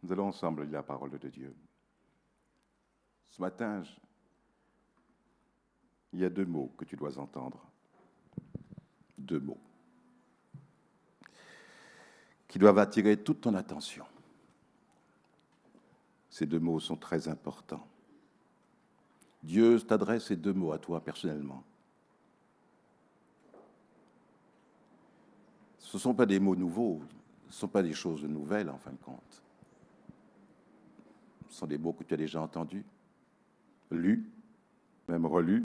Nous allons ensemble lire la parole de Dieu. Ce matin, il y a deux mots que tu dois entendre. Deux mots qui doivent attirer toute ton attention. Ces deux mots sont très importants. Dieu t'adresse ces deux mots à toi personnellement. Ce ne sont pas des mots nouveaux, ce ne sont pas des choses nouvelles en fin de compte. Ce sont des mots que tu as déjà entendus, lus, même relus.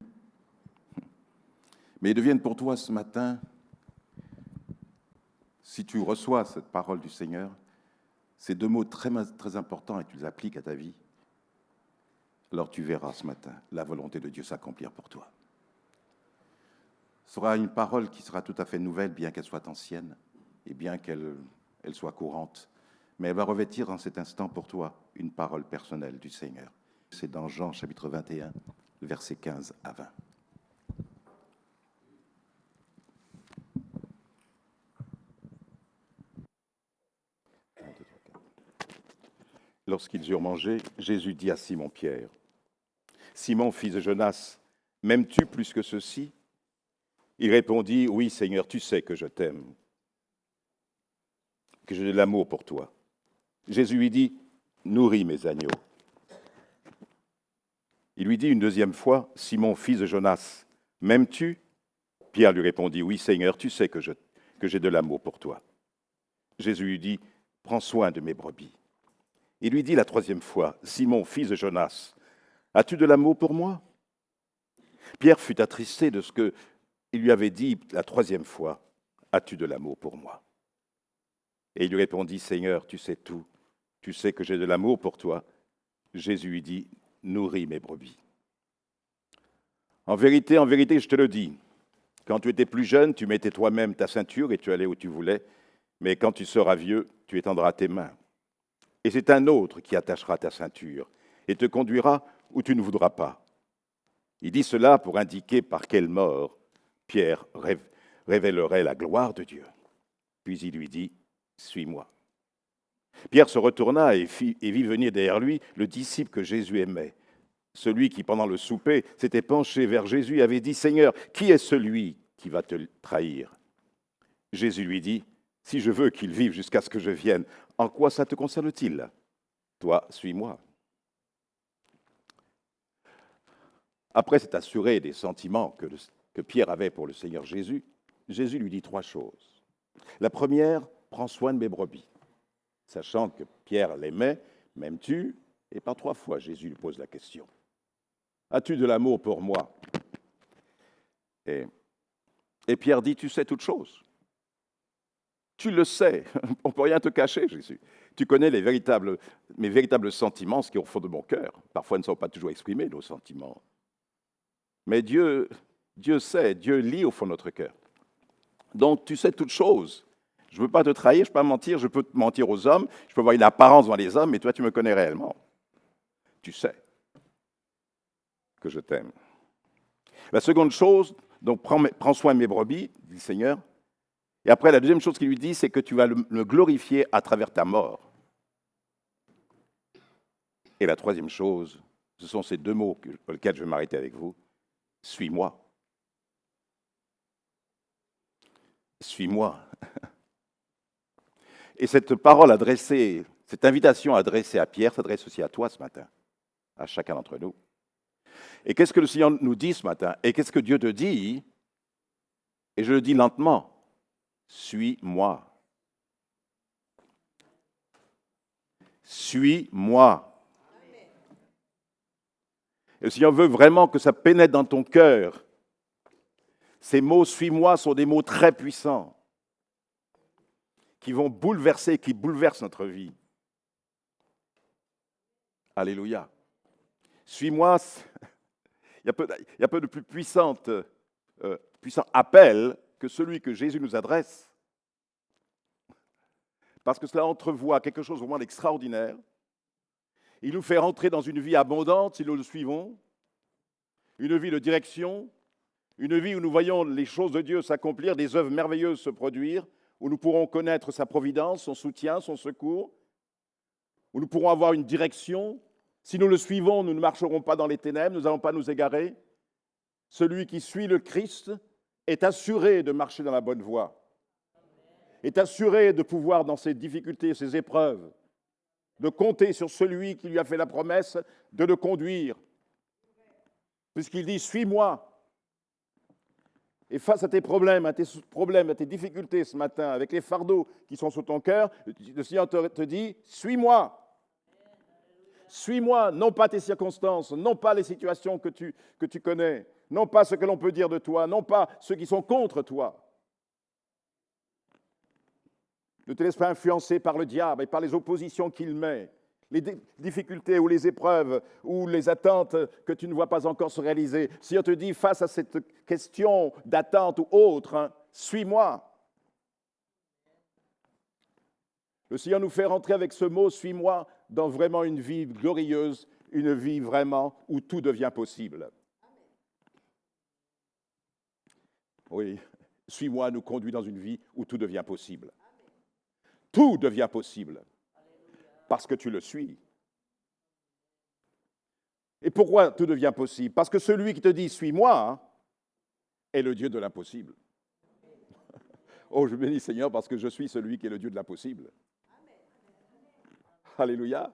Mais ils deviennent pour toi ce matin, si tu reçois cette parole du Seigneur, ces deux mots très, très importants et que tu les appliques à ta vie, alors tu verras ce matin la volonté de Dieu s'accomplir pour toi. Ce sera une parole qui sera tout à fait nouvelle, bien qu'elle soit ancienne et bien qu'elle soit courante. Mais elle va revêtir en cet instant pour toi une parole personnelle du Seigneur. C'est dans Jean chapitre 21, versets 15 à 20. Lorsqu'ils eurent mangé, Jésus dit à Simon-Pierre, « Simon, fils de Jonas, m'aimes-tu plus que ceux-ci » Il répondit, « Oui, Seigneur, tu sais que je t'aime, que j'ai de l'amour pour toi. » Jésus lui dit, « Nourris mes agneaux. » Il lui dit une deuxième fois, « Simon, fils de Jonas, m'aimes-tu » Pierre lui répondit, « Oui, Seigneur, tu sais que j'ai de l'amour pour toi. » Jésus lui dit, « Prends soin de mes brebis. » Il lui dit la troisième fois, « Simon, fils de Jonas, as-tu de l'amour pour moi » Pierre fut attristé de ce qu'il lui avait dit la troisième fois, « As-tu de l'amour pour moi » Et il lui répondit, « Seigneur, tu sais tout, tu sais que j'ai de l'amour pour toi. » Jésus lui dit, « Nourris mes brebis. » En vérité, je te le dis, quand tu étais plus jeune, tu mettais toi-même ta ceinture et tu allais où tu voulais, mais quand tu seras vieux, tu étendras tes mains. Et c'est un autre qui attachera ta ceinture et te conduira où tu ne voudras pas. Il dit cela pour indiquer par quelle mort Pierre révélerait la gloire de Dieu. Puis il lui dit, « Suis-moi. » Pierre se retourna et vit venir derrière lui le disciple que Jésus aimait, celui qui, pendant le souper, s'était penché vers Jésus et avait dit, « Seigneur, qui est celui qui va te trahir ?» Jésus lui dit, « Si je veux qu'il vive jusqu'à ce que je vienne, en quoi ça te concerne-t-il? Toi, suis-moi. » Après s'être assuré des sentiments que Pierre avait pour le Seigneur Jésus, Jésus lui dit trois choses. La première, prends soin de mes brebis. Sachant que Pierre l'aimait, m'aimes-tu? Et par trois fois, Jésus lui pose la question. As-tu de l'amour pour moi? Et Pierre dit, tu sais toutes choses. Tu le sais, on ne peut rien te cacher, Jésus. Tu connais mes véritables sentiments, ce qui est au fond de mon cœur. Parfois, ne sont pas toujours exprimés, nos sentiments. Mais Dieu sait, Dieu lit au fond de notre cœur. Donc, tu sais toutes choses. Je ne veux pas te trahir, je ne peux pas mentir, je peux te mentir aux hommes, je peux avoir une apparence devant les hommes, mais toi, tu me connais réellement. Tu sais que je t'aime. La seconde chose, donc prends soin de mes brebis, dit le Seigneur. Et après, la deuxième chose qu'il lui dit, c'est que tu vas me glorifier à travers ta mort. Et la troisième chose, ce sont ces deux mots pour lesquels je vais m'arrêter avec vous. Suis-moi. Suis-moi. Et cette parole adressée, cette invitation adressée à Pierre s'adresse aussi à toi ce matin, à chacun d'entre nous. Et qu'est-ce que le Seigneur nous dit ce matin? Et qu'est-ce que Dieu te dit? Et je le dis lentement. Suis-moi. Suis-moi. Et le Seigneur veut vraiment que ça pénètre dans ton cœur. Ces mots « suis-moi » sont des mots très puissants qui vont bouleverser, qui bouleversent notre vie. Alléluia. Suis-moi, il y a peu de plus puissant appel que celui que Jésus nous adresse. Parce que cela entrevoit quelque chose vraiment d'extraordinaire. Il nous fait rentrer dans une vie abondante si nous le suivons, une vie de direction, une vie où nous voyons les choses de Dieu s'accomplir, des œuvres merveilleuses se produire, où nous pourrons connaître sa providence, son soutien, son secours. où nous pourrons avoir une direction. Si nous le suivons, nous ne marcherons pas dans les ténèbres, nous n'allons pas nous égarer. Celui qui suit le Christ est assuré de marcher dans la bonne voie, est assuré de pouvoir, dans ses difficultés, ses épreuves, de compter sur celui qui lui a fait la promesse de le conduire. Puisqu'il dit « Suis-moi ». Et face à tes problèmes, à tes difficultés ce matin, avec les fardeaux qui sont sur ton cœur, le Seigneur te dit « Suis-moi ». Suis-moi, non pas tes circonstances, non pas les situations que tu connais, non pas ce que l'on peut dire de toi, non pas ceux qui sont contre toi. Ne te laisse pas influencer par le diable et par les oppositions qu'il met, les difficultés ou les épreuves ou les attentes que tu ne vois pas encore se réaliser. Si on te dit face à cette question d'attente ou autre, hein, suis-moi. Le Seigneur nous fait rentrer avec ce mot « suis-moi » dans vraiment une vie glorieuse, une vie vraiment où tout devient possible. Oui, « suis-moi » nous conduit dans une vie où tout devient possible. Tout devient possible parce que tu le suis. Et pourquoi tout devient possible? Parce que celui qui te dit « suis-moi » hein, est le Dieu de l'impossible. Oh, je bénis Seigneur parce que je suis celui qui est le Dieu de l'impossible. Alléluia.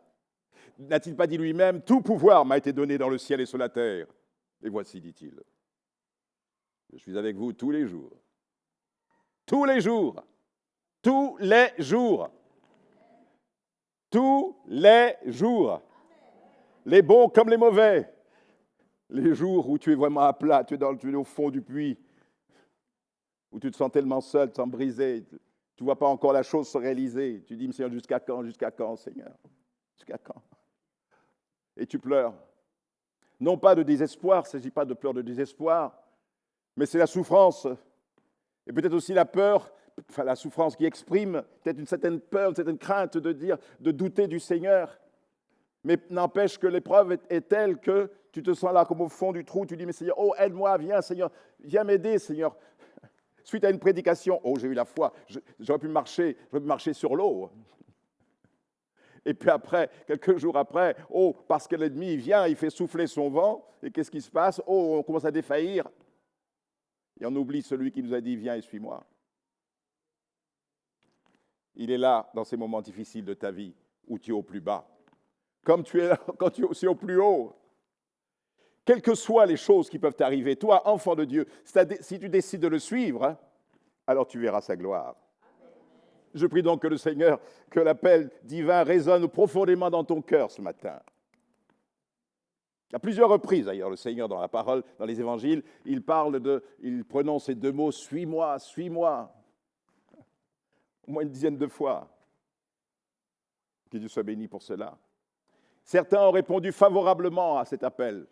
N'a-t-il pas dit lui-même, tout pouvoir m'a été donné dans le ciel et sur la terre? Et voici, dit-il, je suis avec vous tous les jours. Tous les jours. Tous les jours. Tous les jours. Les bons comme les mauvais. Les jours où tu es vraiment à plat, tu es au fond du puits, où tu te sens tellement seul, tu te sens brisé, tu ne vois pas encore la chose se réaliser. Tu dis, Seigneur, jusqu'à quand, Seigneur? Jusqu'à quand? Et tu pleures. Non pas de désespoir, il ne s'agit pas de pleurs de désespoir, mais c'est la souffrance. Et peut-être aussi la peur, enfin la souffrance qui exprime peut-être une certaine peur, une certaine crainte de douter du Seigneur. Mais n'empêche que l'épreuve est telle que tu te sens là comme au fond du trou, tu dis, mais Seigneur, oh aide-moi, viens Seigneur, viens m'aider Seigneur. Suite à une prédication, oh j'ai eu la foi, j'aurais pu marcher sur l'eau. Et puis après, quelques jours après, oh, parce que l'ennemi vient, il fait souffler son vent, et qu'est-ce qui se passe? Oh, on commence à défaillir. Et on oublie celui qui nous a dit, viens et suis-moi. Il est là dans ces moments difficiles de ta vie, où tu es au plus bas. Comme tu es là quand tu es aussi au plus haut. Quelles que soient les choses qui peuvent t'arriver, toi, enfant de Dieu, si tu décides de le suivre, hein, alors tu verras sa gloire. Je prie donc que le Seigneur, que l'appel divin résonne profondément dans ton cœur ce matin. À plusieurs reprises, d'ailleurs, le Seigneur, dans la parole, dans les évangiles, il prononce ces deux mots, « Suis-moi, suis-moi », au moins une dizaine de fois. Que Dieu soit béni pour cela. Certains ont répondu favorablement à cet appel.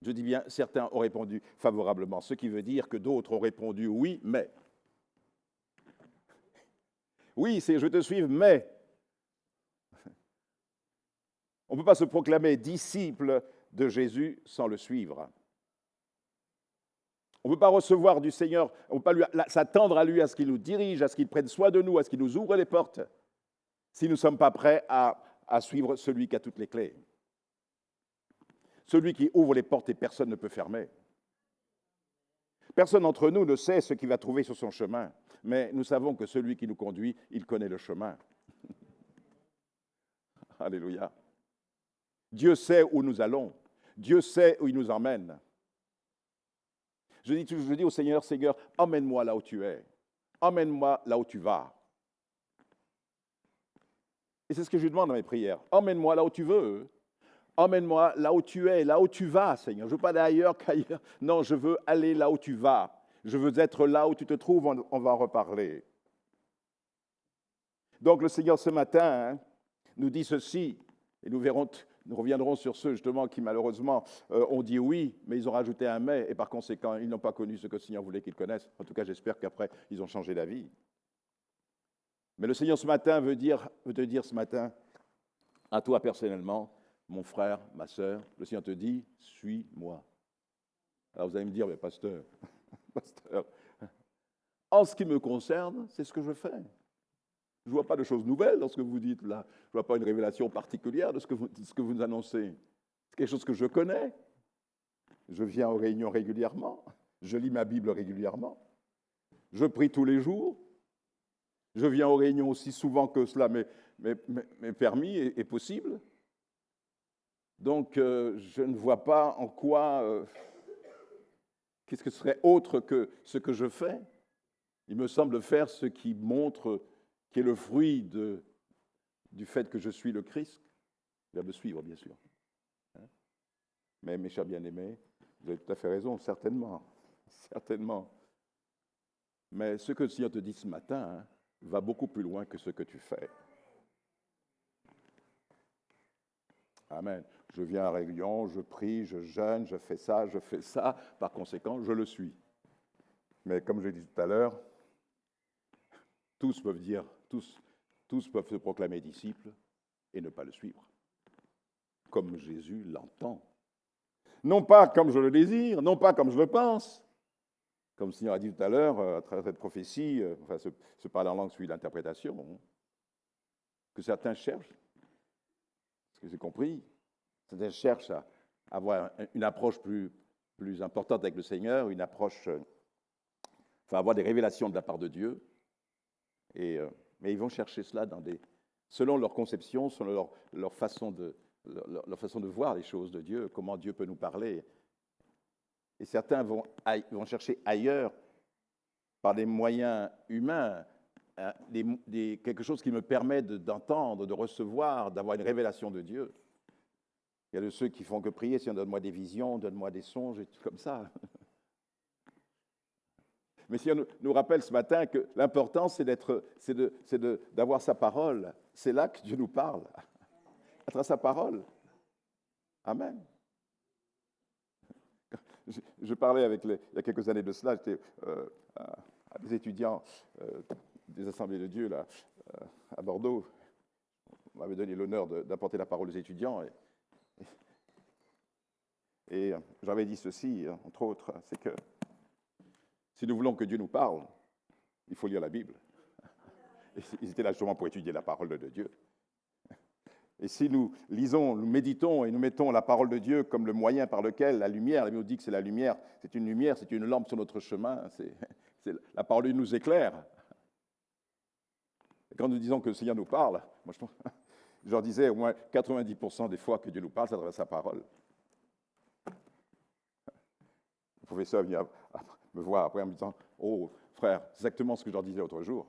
Je dis bien, certains ont répondu favorablement, ce qui veut dire que d'autres ont répondu « oui, mais ». Oui, c'est « je te suis, mais ». On ne peut pas se proclamer disciple de Jésus sans le suivre. On ne peut pas recevoir du Seigneur, on ne peut pas s'attendre à lui, à ce qu'il nous dirige, à ce qu'il prenne soin de nous, à ce qu'il nous ouvre les portes, si nous ne sommes pas prêts à suivre celui qui a toutes les clés. Celui qui ouvre les portes et personne ne peut fermer. Personne d'entre nous ne sait ce qu'il va trouver sur son chemin, mais nous savons que celui qui nous conduit, il connaît le chemin. Alléluia. Dieu sait où nous allons. Dieu sait où il nous emmène. Je dis au Seigneur, Seigneur, emmène-moi là où tu es. Emmène-moi là où tu vas. Et c'est ce que je lui demande dans mes prières. Emmène-moi là où tu veux. Emmène-moi là où tu es, là où tu vas, Seigneur. Je ne veux pas aller ailleurs qu'ailleurs. Non, je veux aller là où tu vas. Je veux être là où tu te trouves. On va en reparler. Donc le Seigneur ce matin nous dit ceci, et nous reviendrons sur ceux justement qui malheureusement ont dit oui, mais ils ont rajouté un mais, et par conséquent ils n'ont pas connu ce que le Seigneur voulait qu'ils connaissent. En tout cas, j'espère qu'après ils ont changé d'avis. Mais le Seigneur ce matin veut te dire ce matin, à toi personnellement, mon frère, ma sœur, le Seigneur te dit, suis-moi. Alors vous allez me dire, mais pasteur, en ce qui me concerne, c'est ce que je fais. Je ne vois pas de choses nouvelles dans ce que vous dites là. Je ne vois pas une révélation particulière de ce que vous nous annoncez. C'est quelque chose que je connais. Je viens aux réunions régulièrement. Je lis ma Bible régulièrement. Je prie tous les jours. Je viens aux réunions aussi souvent que cela m'est permis et possible. Donc, je ne vois pas en quoi, qu'est-ce que serait autre que ce que je fais. Il me semble faire ce qui montre, qui est le fruit du fait que je suis le Christ. Il va me suivre, bien sûr. Mais mes chers bien-aimés, vous avez tout à fait raison, certainement. Certainement. Mais ce que le Seigneur te dit ce matin va beaucoup plus loin que ce que tu fais. Amen. Je viens à la réunion, je prie, je jeûne, je fais ça, par conséquent, je le suis. Mais comme je l'ai dit tout à l'heure, tous peuvent se proclamer disciples et ne pas le suivre, comme Jésus l'entend. Non pas comme je le désire, non pas comme je le pense, comme le Seigneur a dit tout à l'heure, à travers cette prophétie, se parler en langue suit l'interprétation, que certains cherchent, ce que j'ai compris, certains cherchent à avoir une approche plus importante avec le Seigneur, une approche, avoir des révélations de la part de Dieu, mais ils vont chercher cela selon leur conception, selon leur façon de voir les choses de Dieu, comment Dieu peut nous parler. Et certains vont chercher ailleurs, par des moyens humains, quelque chose qui me permet d'entendre, de recevoir, d'avoir une révélation de Dieu. Il y a de ceux qui font que prier, Seigneur, donne-moi des visions, donne-moi des songes, et tout comme ça. Mais Seigneur nous rappelle ce matin que l'important, c'est d'avoir sa parole. C'est là que Dieu nous parle, à travers sa parole. Amen. Je parlais il y a quelques années de cela, j'étais à des étudiants des Assemblées de Dieu là, à Bordeaux. On m'avait donné l'honneur d'apporter la parole aux étudiants. Et j'avais dit ceci, entre autres, c'est que si nous voulons que Dieu nous parle, il faut lire la Bible. Et ils étaient là justement pour étudier la parole de Dieu. Et si nous lisons, nous méditons et nous mettons la parole de Dieu comme le moyen par lequel la lumière, la Bible dit que c'est la lumière, c'est une lampe sur notre chemin, la parole de Dieu nous éclaire. Et quand nous disons que le Seigneur nous parle, moi je leur disais au moins 90% des fois que Dieu nous parle, c'est à travers sa parole. Le professeur vient me voir après en me disant « Oh, frère, c'est exactement ce que je leur disais l'autre jour. »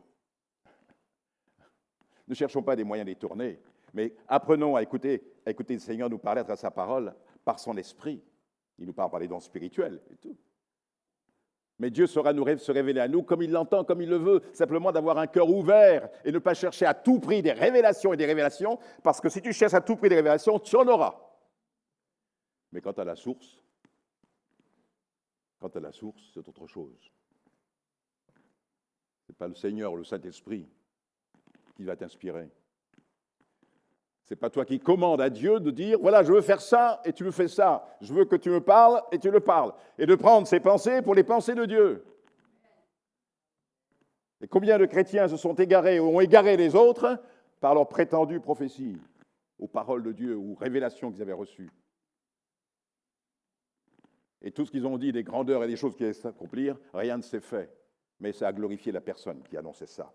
Ne cherchons pas des moyens détournés, mais apprenons à écouter le Seigneur nous parler à travers sa parole par son esprit. Il nous parle par les dons spirituels et tout. Mais Dieu saura se révéler à nous comme il l'entend, comme il le veut, simplement d'avoir un cœur ouvert et ne pas chercher à tout prix des révélations et des révélations, parce que si tu cherches à tout prix des révélations, tu en auras. Mais quant à la source, c'est autre chose. Ce n'est pas le Seigneur ou le Saint-Esprit qui va t'inspirer. Ce n'est pas toi qui commandes à Dieu de dire, voilà, je veux faire ça et tu me fais ça. Je veux que tu me parles et tu le parles. Et de prendre ses pensées pour les pensées de Dieu. Et combien de chrétiens se sont égarés ou ont égaré les autres par leurs prétendues prophéties, aux paroles de Dieu, aux révélations qu'ils avaient reçues. Et tout ce qu'ils ont dit, des grandeurs et des choses qui allaient s'accomplir, rien ne s'est fait. Mais ça a glorifié la personne qui annonçait ça,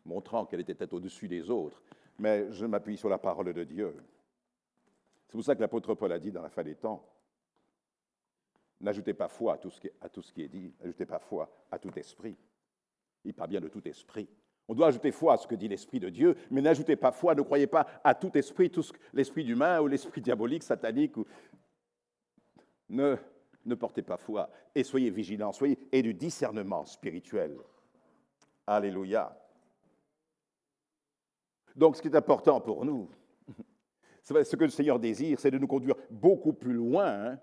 montrant qu'elle était peut-être au-dessus des autres. Mais je m'appuie sur la parole de Dieu. C'est pour ça que l'apôtre Paul a dit dans la fin des temps, n'ajoutez pas foi à tout ce qui est dit, n'ajoutez pas foi à tout esprit. Il parle bien de tout esprit. On doit ajouter foi à ce que dit l'Esprit de Dieu, mais n'ajoutez pas foi, ne croyez pas à tout esprit, l'esprit humain ou l'esprit diabolique, satanique. Ne portez pas foi et soyez vigilants, et du discernement spirituel. Alléluia. Donc, ce qui est important pour nous, ce que le Seigneur désire, c'est de nous conduire beaucoup plus loin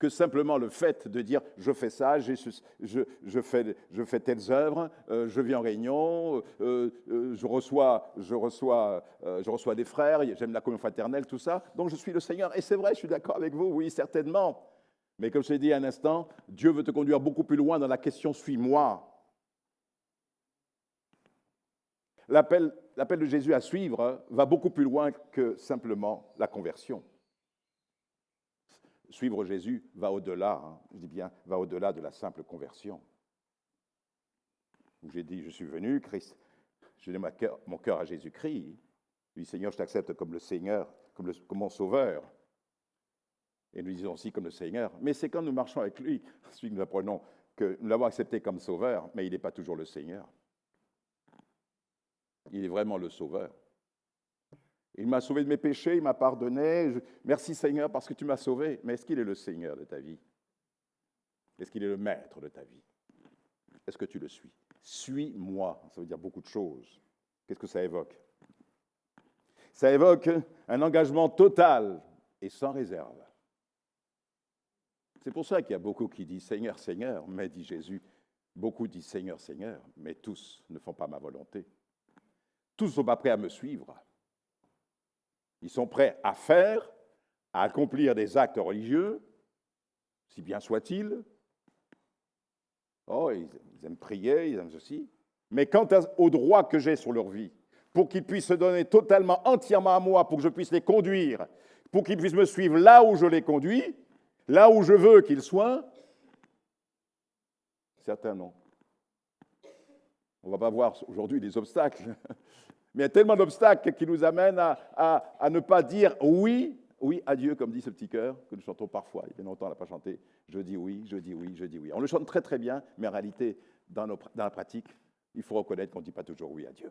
que simplement le fait de dire « je fais ça, je fais telles œuvres, je viens en réunion, je reçois des frères, j'aime la communion fraternelle, tout ça, donc je suis le Seigneur. » Et c'est vrai, je suis d'accord avec vous, oui, certainement. Mais comme je l'ai dit un instant, Dieu veut te conduire beaucoup plus loin dans la question « suis-moi ». l'appel de Jésus à suivre va beaucoup plus loin que simplement la conversion. Suivre Jésus va au-delà, je dis bien, va au-delà de la simple conversion. Où j'ai dit, je suis venu, Christ, j'ai donné mon cœur à Jésus-Christ. Je dis, Seigneur, je t'accepte comme le Seigneur, comme mon Sauveur. Et nous disons aussi comme le Seigneur. Mais c'est quand nous marchons avec lui, celui que nous apprenons, que nous l'avons accepté comme Sauveur, mais il n'est pas toujours le Seigneur. Il est vraiment le Sauveur. Il m'a sauvé de mes péchés, il m'a pardonné. Merci Seigneur parce que tu m'as sauvé. Mais est-ce qu'il est le Seigneur de ta vie? Est-ce qu'il est le maître de ta vie? Est-ce que tu le suis? Suis-moi, ça veut dire beaucoup de choses. Qu'est-ce que ça évoque? Ça évoque un engagement total et sans réserve. C'est pour ça qu'il y a beaucoup qui disent Seigneur, Seigneur, mais dit Jésus, beaucoup disent Seigneur, Seigneur, mais tous ne font pas ma volonté. Tous ne sont pas prêts à me suivre. Ils sont prêts à faire, à accomplir des actes religieux, si bien soit-il. Oh, ils aiment prier, ils aiment ceci. Mais quant au droit que j'ai sur leur vie, pour qu'ils puissent se donner totalement, entièrement à moi, pour que je puisse les conduire, pour qu'ils puissent me suivre là où je les conduis, là où je veux qu'ils soient, certains non. On ne va pas voir aujourd'hui des obstacles, mais il y a tellement d'obstacles qui nous amènent à ne pas dire oui, oui à Dieu, comme dit ce petit chœur que nous chantons parfois. Il y a longtemps, on n'a pas chanté. Je dis oui, je dis oui, je dis oui. On le chante très très bien, mais en réalité, dans la pratique, il faut reconnaître qu'on ne dit pas toujours oui à Dieu.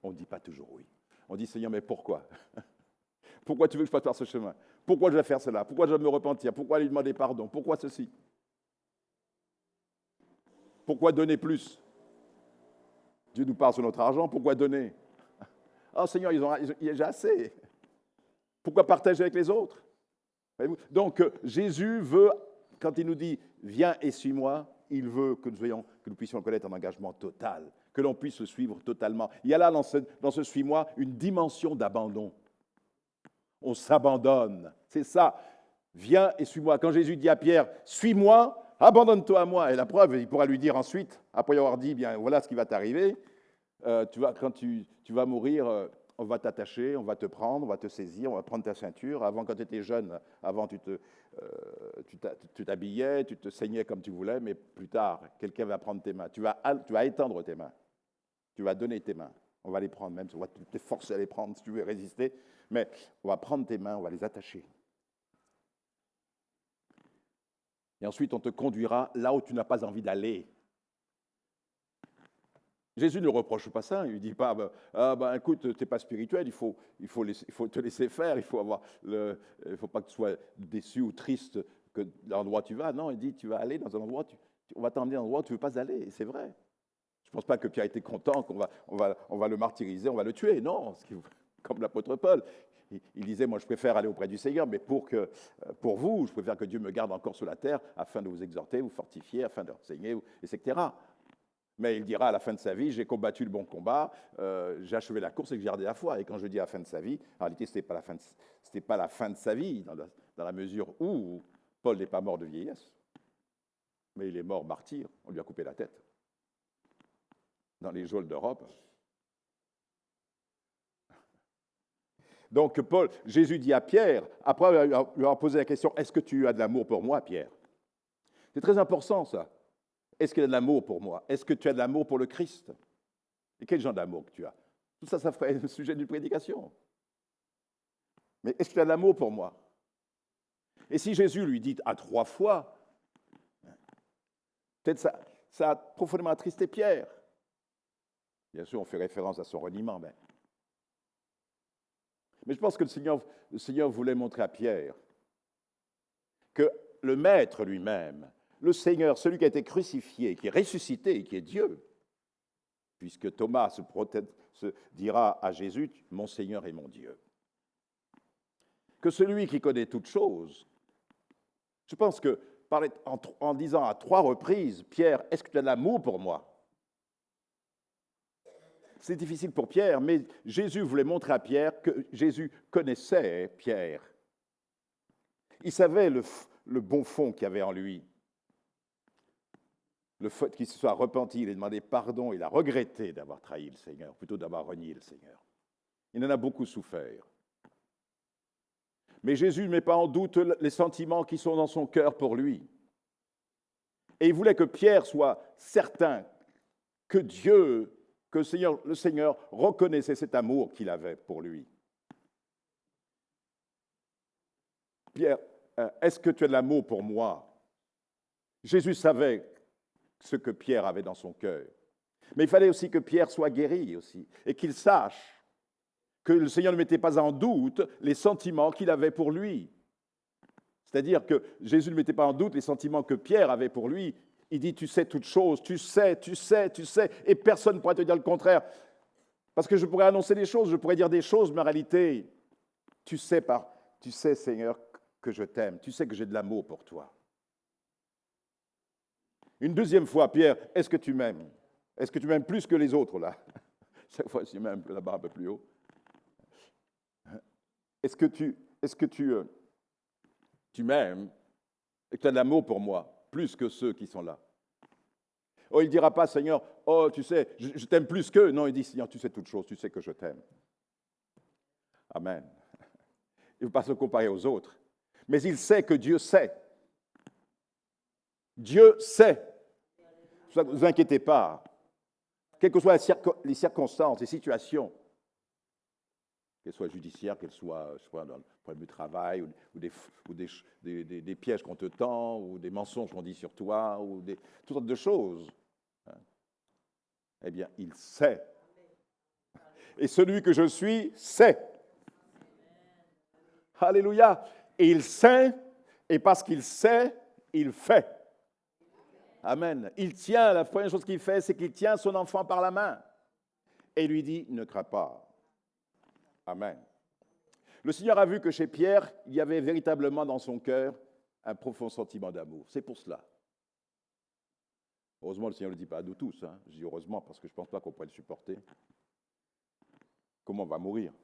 On ne dit pas toujours oui. On dit Seigneur, mais pourquoi? Pourquoi tu veux que je fasse par ce chemin? Pourquoi je dois faire cela? Pourquoi je dois me repentir? Pourquoi lui demander pardon? Pourquoi ceci? Pourquoi donner plus? Dieu nous parle sur notre argent, pourquoi donner? Oh Seigneur, il y a déjà assez. Pourquoi partager avec les autres? Voyez-vous? Donc Jésus veut, quand il nous dit « Viens et suis-moi », il veut que nous puissions connaître un engagement total, que l'on puisse le suivre totalement. Il y a là, dans ce suis-moi, une dimension d'abandon. On s'abandonne, c'est ça. Viens et suis-moi. Quand Jésus dit à Pierre « Suis-moi », abandonne-toi à moi. Et la preuve, il pourra lui dire ensuite, après avoir dit, bien voilà ce qui va t'arriver, quand tu vas mourir, on va t'attacher, on va te prendre, on va te saisir, on va prendre ta ceinture. Avant, quand tu étais jeune, avant tu t'habillais, tu te saignais comme tu voulais, mais plus tard, quelqu'un va prendre tes mains. Tu vas étendre tes mains. Tu vas donner tes mains. On va les prendre même, on va te forcer à les prendre si tu veux résister, mais on va prendre tes mains, on va les attacher. Et ensuite, on te conduira là où tu n'as pas envie d'aller. Jésus ne reproche pas ça. Il ne dit pas, écoute, tu n'es pas spirituel, il faut te laisser faire, il ne faut pas que tu sois déçu ou triste que l'endroit où tu vas. Non, il dit, tu vas aller dans un endroit, on va t'emmener dans un endroit où tu ne veux pas aller. Et c'est vrai. Je ne pense pas que Pierre était content qu'on va le martyriser, on va le tuer. Non, comme l'apôtre Paul. Il disait, moi je préfère aller auprès du Seigneur, mais pour vous, je préfère que Dieu me garde encore sur la terre afin de vous exhorter, vous fortifier, afin de enseigner, etc. Mais il dira à la fin de sa vie, j'ai combattu le bon combat, j'ai achevé la course et que j'ai gardé la foi. Et quand je dis à la fin de sa vie, en réalité, ce n'était pas la fin de sa vie, dans la mesure où Paul n'est pas mort de vieillesse, mais il est mort martyr, on lui a coupé la tête. Dans les geôles d'Europe. Donc Jésus dit à Pierre, après lui avoir posé la question, est-ce que tu as de l'amour pour moi, Pierre? C'est très important ça. Est-ce qu'il y a de l'amour pour moi? Est-ce que tu as de l'amour pour le Christ? Et quel genre d'amour que tu as? Tout ça, ça ferait le sujet d'une prédication. Mais est-ce que tu as de l'amour pour moi? Et si Jésus lui dit à 3 fois, peut-être ça a profondément attristé Pierre. Bien sûr, on fait référence à son reniement, mais je pense que le Seigneur voulait montrer à Pierre que le Maître lui-même, le Seigneur, celui qui a été crucifié, qui est ressuscité, qui est Dieu, puisque Thomas se dira à Jésus, mon Seigneur et mon Dieu. Que celui qui connaît toutes choses, je pense que en disant à 3 reprises, Pierre, est-ce que tu as de l'amour pour moi? C'est difficile pour Pierre, mais Jésus voulait montrer à Pierre que Jésus connaissait Pierre. Il savait le bon fond qu'il y avait en lui. le fait qu'il se soit repenti, il a demandé pardon, il a regretté d'avoir trahi le Seigneur, plutôt d'avoir renié le Seigneur. Il en a beaucoup souffert. Mais Jésus ne met pas en doute les sentiments qui sont dans son cœur pour lui. Et il voulait que Pierre soit certain que Dieu, que le Seigneur reconnaissait cet amour qu'il avait pour lui. Pierre, est-ce que tu as de l'amour pour moi? Jésus savait ce que Pierre avait dans son cœur. Mais il fallait aussi que Pierre soit guéri aussi, et qu'il sache que le Seigneur ne mettait pas en doute les sentiments qu'il avait pour lui. C'est-à-dire que Jésus ne mettait pas en doute les sentiments que Pierre avait pour lui. Il dit, tu sais toutes choses, tu sais, et personne ne pourrait te dire le contraire. Parce que je pourrais annoncer des choses, je pourrais dire des choses, mais en réalité, tu sais, Seigneur, que je t'aime, tu sais que j'ai de l'amour pour toi. Une deuxième fois, Pierre, est-ce que tu m'aimes? Est-ce que tu m'aimes plus que les autres, là? Cette fois-ci, même là-bas un peu plus haut. Est-ce que tu m'aimes et que tu as de l'amour pour moi, plus que ceux qui sont là? Oh, il ne dira pas, Seigneur, oh, tu sais, je t'aime plus qu'eux. Non, il dit, Seigneur, tu sais toutes choses, tu sais que je t'aime. Amen. Il ne veut pas se comparer aux autres. Mais il sait que Dieu sait. Dieu sait. Ne vous inquiétez pas. Quelles que soient les circonstances, les situations, qu'elles soient judiciaires, qu'elles soient dans le problème du travail, ou des pièges qu'on te tend, ou des mensonges qu'on dit sur toi, ou toutes sortes de choses. Eh bien, il sait. Et celui que je suis sait. Alléluia. Et il sait, et parce qu'il sait, il fait. Amen. Il tient, la première chose qu'il fait, c'est qu'il tient son enfant par la main. Et lui dit, ne crains pas. Amen. Le Seigneur a vu que chez Pierre, il y avait véritablement dans son cœur un profond sentiment d'amour. C'est pour cela. Heureusement, le Seigneur ne le dit pas à nous tous. Hein. Je dis heureusement parce que je ne pense pas qu'on pourrait le supporter. Comment on va mourir?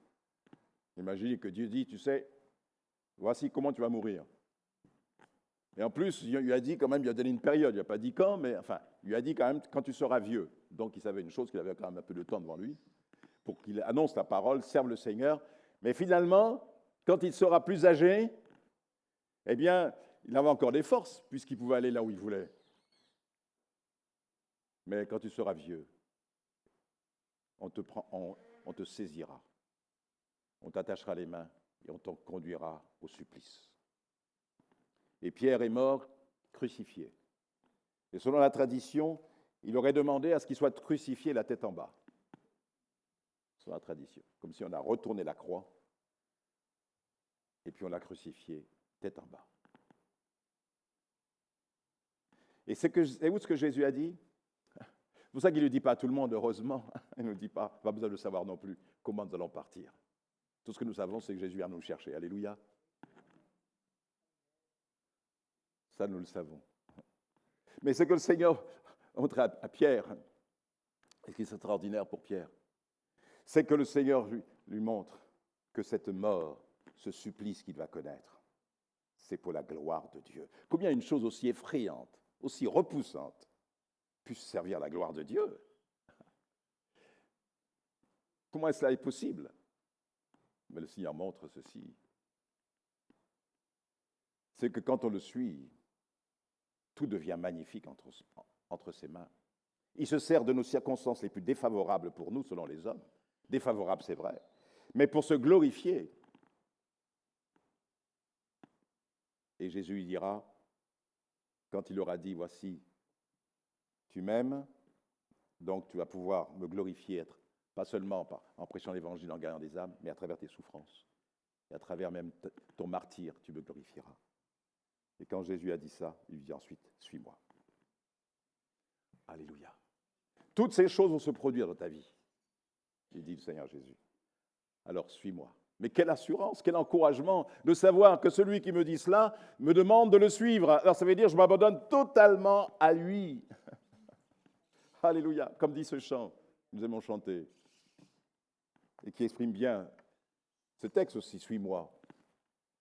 Imaginez que Dieu dit, tu sais, voici comment tu vas mourir. Et en plus, il lui a dit quand même, il a donné une période, il n'a pas dit quand, mais enfin, il lui a dit quand même quand tu seras vieux. Donc il savait une chose, qu'il avait quand même un peu de temps devant lui, pour qu'il annonce la parole, serve le Seigneur. Mais finalement, quand il sera plus âgé, eh bien, il avait encore des forces, puisqu'il pouvait aller là où il voulait. Mais quand tu seras vieux, on te saisira, on t'attachera les mains et on te conduira au supplice. Et Pierre est mort crucifié. Et selon la tradition, il aurait demandé à ce qu'il soit crucifié la tête en bas. Selon la tradition. Comme si on a retourné la croix et puis on l'a crucifié tête en bas. Et c'est où ce que Jésus a dit? C'est pour ça qu'il ne le dit pas à tout le monde, heureusement. Il ne nous dit pas besoin de savoir non plus comment nous allons partir. Tout ce que nous savons, c'est que Jésus vient nous chercher. Alléluia. Ça, nous le savons. Mais ce que le Seigneur montre à Pierre, et qui est extraordinaire pour Pierre, c'est que le Seigneur lui montre que cette mort, ce supplice qu'il va connaître, c'est pour la gloire de Dieu. Combien une chose aussi effrayante, aussi repoussante, puisse servir la gloire de Dieu? Comment est-ce cela est possible? Mais le Seigneur montre ceci. C'est que quand on le suit, tout devient magnifique entre ses mains. Il se sert de nos circonstances les plus défavorables pour nous, selon les hommes. Défavorables, c'est vrai. Mais pour se glorifier. Et Jésus lui dira, quand il aura dit, voici, tu m'aimes, donc tu vas pouvoir me glorifier, pas seulement en prêchant l'évangile, en gagnant des âmes, mais à travers tes souffrances. Et à travers même ton martyre, tu me glorifieras. Et quand Jésus a dit ça, il lui dit ensuite, suis-moi. Alléluia. Toutes ces choses vont se produire dans ta vie, il dit le Seigneur Jésus. Alors suis-moi. Mais quelle assurance, quel encouragement de savoir que celui qui me dit cela me demande de le suivre. Alors ça veut dire que je m'abandonne totalement à lui. Alléluia, comme dit ce chant, nous aimons chanter, et qui exprime bien ce texte aussi, suis-moi,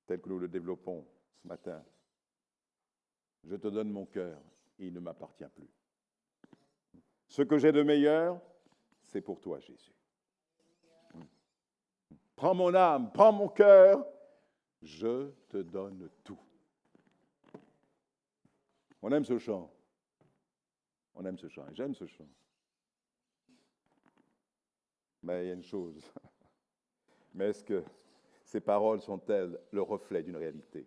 tel que nous le développons ce matin. Je te donne mon cœur et il ne m'appartient plus. Ce que j'ai de meilleur, c'est pour toi, Jésus. Prends mon âme, prends mon cœur, je te donne tout. On aime ce chant. On aime ce chant, et j'aime ce chant. Mais il y a une chose. Mais est-ce que ces paroles sont-elles le reflet d'une réalité?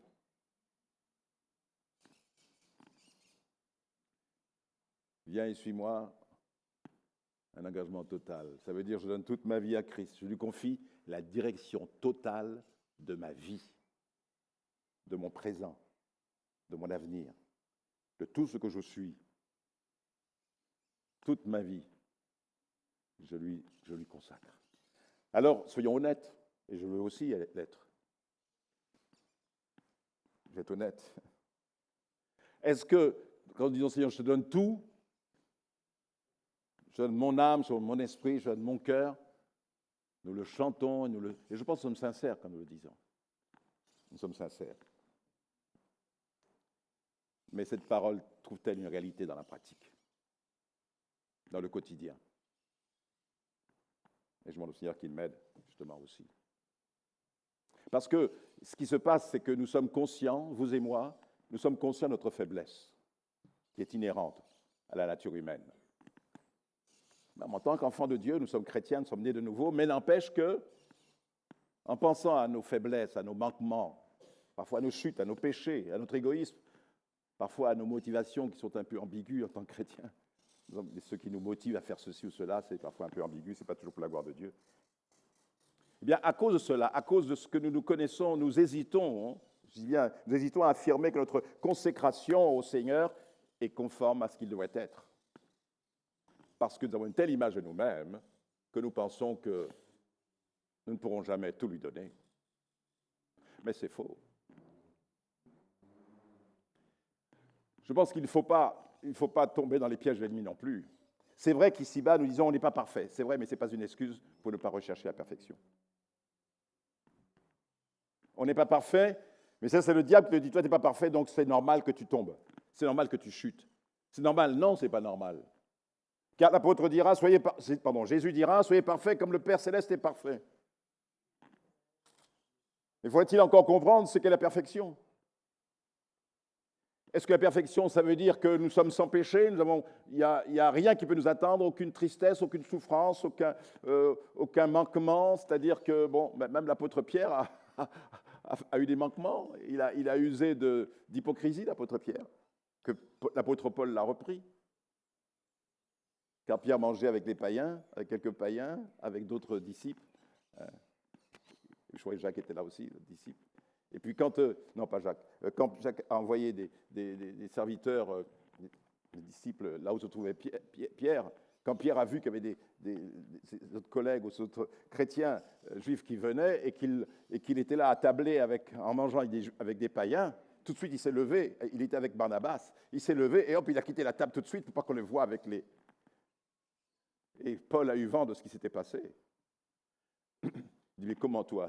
Viens et suis-moi, un engagement total. Ça veut dire je donne toute ma vie à Christ. Je lui confie la direction totale de ma vie, de mon présent, de mon avenir, de tout ce que je suis. Toute ma vie, je lui consacre. Alors, soyons honnêtes, et je veux aussi l'être. Je vais être honnête. Est-ce que, quand nous disons Seigneur, je te donne tout, je donne mon âme, je donne mon esprit, je donne mon cœur, nous le chantons, et je pense que nous sommes sincères quand nous le disons. Nous sommes sincères. Mais cette parole trouve-t-elle une réalité dans la pratique, dans le quotidien? Et je demande au Seigneur qu'il m'aide, justement aussi. Parce que ce qui se passe, c'est que nous sommes conscients, vous et moi, nous sommes conscients de notre faiblesse, qui est inhérente à la nature humaine. En tant qu'enfants de Dieu, nous sommes chrétiens, nous sommes nés de nouveau, mais n'empêche que, en pensant à nos faiblesses, à nos manquements, parfois à nos chutes, à nos péchés, à notre égoïsme, parfois à nos motivations qui sont un peu ambiguës en tant que chrétiens, ce qui nous motive à faire ceci ou cela, c'est parfois un peu ambigu, ce n'est pas toujours pour la gloire de Dieu. Eh bien, à cause de cela, à cause de ce que nous connaissons, nous hésitons, je dis bien, nous hésitons à affirmer que notre consécration au Seigneur est conforme à ce qu'il devrait être. Parce que nous avons une telle image de nous-mêmes que nous pensons que nous ne pourrons jamais tout lui donner. Mais c'est faux. Je pense qu'il ne faut pas tomber dans les pièges de l'ennemi non plus. C'est vrai qu'ici-bas, nous disons on n'est pas parfait. C'est vrai, mais ce n'est pas une excuse pour ne pas rechercher la perfection. On n'est pas parfait, mais ça, c'est le diable qui te dit, toi, tu n'es pas parfait, donc c'est normal que tu tombes. C'est normal que tu chutes. C'est normal. Non, ce n'est pas normal. Car l'apôtre dira, Jésus dira, soyez parfaits comme le Père Céleste est parfait. Mais faut-il encore comprendre ce qu'est la perfection? Est-ce que la perfection, ça veut dire que nous sommes sans péché, il n'y a rien qui peut nous attendre, aucune tristesse, aucune souffrance, aucun manquement? C'est-à-dire que, même l'apôtre Pierre a eu des manquements, il a usé d'hypocrisie, l'apôtre Pierre, que l'apôtre Paul l'a repris. Car Pierre mangeait avec les païens, avec quelques païens, avec d'autres disciples. Je crois que Jacques était là aussi, le disciple. Et puis quand Jacques a envoyé des serviteurs, des disciples, là où se trouvait Pierre, quand Pierre a vu qu'il y avait des autres collègues ou d'autres chrétiens juifs qui venaient et qu'il était là à tabler en mangeant avec des païens, tout de suite il s'est levé, il était avec Barnabas, il s'est levé et hop, il a quitté la table tout de suite pour pas qu'on le voie avec les... Et Paul a eu vent de ce qui s'était passé. Il dit, mais comment tu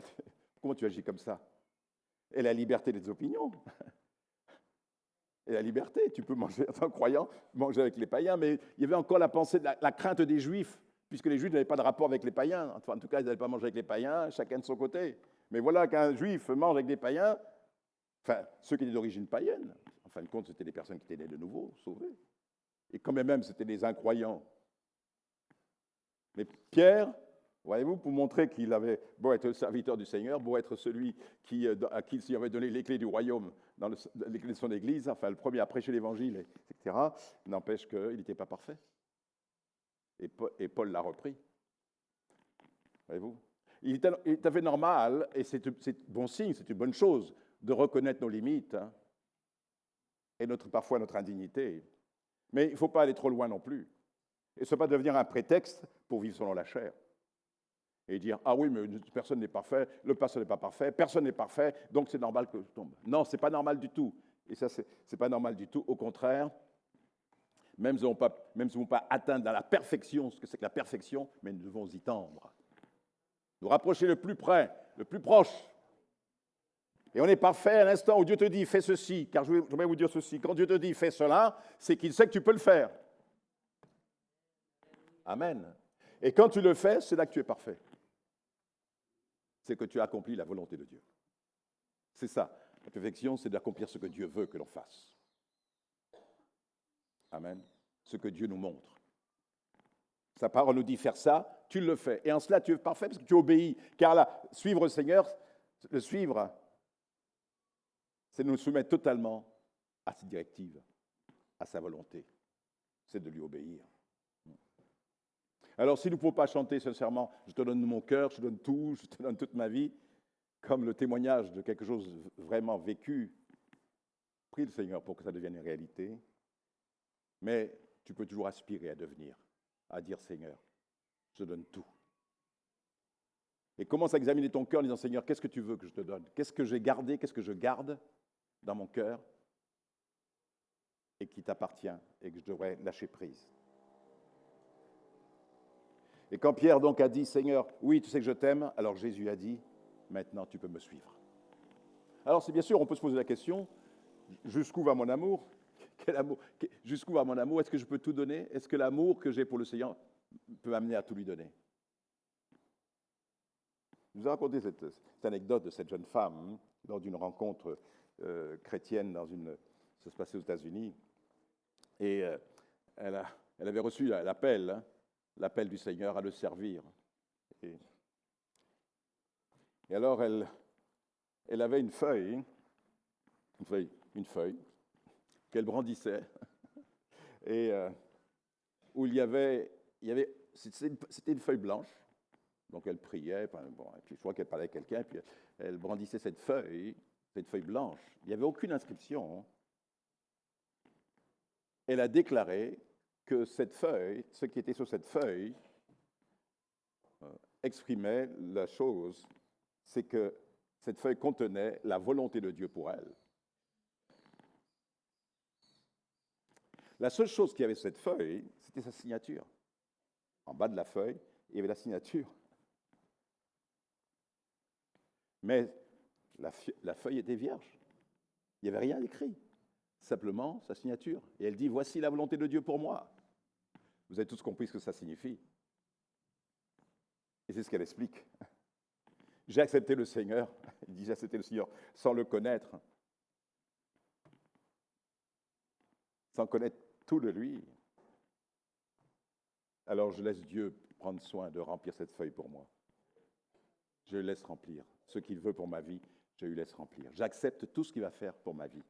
agis comme ça? Et la liberté des opinions. Et la liberté, tu peux manger, en tant que croyant, manger avec les païens, mais il y avait encore la pensée de la crainte des Juifs, puisque les Juifs n'avaient pas de rapport avec les païens. Enfin, en tout cas, ils n'allaient pas manger avec les païens, chacun de son côté. Mais voilà qu'un Juif mange avec des païens, enfin, ceux qui étaient d'origine païenne, en fin de compte, c'était des personnes qui étaient nées de nouveau, sauvées. Et quand même, c'était des incroyants. Mais Pierre, voyez-vous, pour montrer qu'il avait beau être le serviteur du Seigneur, beau être celui à qui il s'y avait donné les clés du royaume, les clés de son Église, enfin le premier à prêcher l'Évangile, etc., n'empêche qu'il n'était pas parfait. Et Paul l'a repris. Voyez-vous, il est tout à fait normal, et c'est bon signe, c'est une bonne chose, de reconnaître nos limites et parfois notre indignité. Mais il ne faut pas aller trop loin non plus. Et ce n'est pas devenir un prétexte pour vivre selon la chair. Et dire, ah oui, mais personne n'est parfait, le pasteur n'est pas parfait, personne n'est parfait, donc c'est normal que je tombe. Non, ce n'est pas normal du tout. Et ça, ce n'est pas normal du tout. Au contraire, même si nous n'avons pas atteint dans la perfection ce que c'est que la perfection, mais nous devons y tendre. Nous rapprocher le plus près, le plus proche. Et on est parfait à l'instant où Dieu te dit, fais ceci, car je vais vous dire ceci. Quand Dieu te dit, fais cela, c'est qu'il sait que tu peux le faire. Amen. Et quand tu le fais, c'est là que tu es parfait. C'est que tu as accompli la volonté de Dieu. C'est ça. La perfection, c'est d'accomplir ce que Dieu veut que l'on fasse. Amen. Ce que Dieu nous montre. Sa parole nous dit faire ça, tu le fais. Et en cela, tu es parfait parce que tu obéis. Car là, suivre le Seigneur, le suivre, c'est nous soumettre totalement à ses directives, à sa volonté. C'est de lui obéir. Alors, si nous ne pouvons pas chanter sincèrement, je te donne mon cœur, je te donne tout, je te donne toute ma vie, comme le témoignage de quelque chose vraiment vécu, prie le Seigneur pour que ça devienne une réalité. Mais tu peux toujours aspirer à devenir, à dire Seigneur, je te donne tout. Et commence à examiner ton cœur en disant Seigneur, qu'est-ce que tu veux que je te donne? Qu'est-ce que j'ai gardé, qu'est-ce que je garde dans mon cœur et qui t'appartient et que je devrais lâcher prise. Et quand Pierre donc a dit Seigneur, oui, tu sais que je t'aime, alors Jésus a dit maintenant tu peux me suivre. Alors c'est bien sûr, on peut se poser la question, jusqu'où va mon amour? Quel amour? Jusqu'où va mon amour? Est-ce que je peux tout donner? Est-ce que l'amour que j'ai pour le Seigneur peut m'amener à tout lui donner? Je vous ai raconté cette anecdote de cette jeune femme lors d'une rencontre chrétienne ça se passait aux États-Unis. Et elle avait reçu l'appel du Seigneur à le servir. Et alors elle avait une feuille qu'elle brandissait, et où c'était une feuille blanche. Donc elle priait, et puis je crois qu'elle parlait à quelqu'un, puis elle brandissait cette feuille blanche. Il n'y avait aucune inscription. Elle a déclaré que cette feuille, ce qui était sur cette feuille, exprimait la chose, c'est que cette feuille contenait la volonté de Dieu pour elle. La seule chose qu'il y avait sur cette feuille, c'était sa signature. En bas de la feuille, il y avait la signature. Mais la feuille était vierge. Il n'y avait rien écrit. Simplement sa signature. Et elle dit, voici la volonté de Dieu pour moi. Vous avez tous compris ce que ça signifie. Et c'est ce qu'elle explique. J'ai accepté le Seigneur. Il dit, j'ai accepté le Seigneur sans le connaître. Sans connaître tout de lui. Alors je laisse Dieu prendre soin de remplir cette feuille pour moi. Je le laisse remplir. Ce qu'il veut pour ma vie, je lui laisse remplir. J'accepte tout ce qu'il va faire pour ma vie.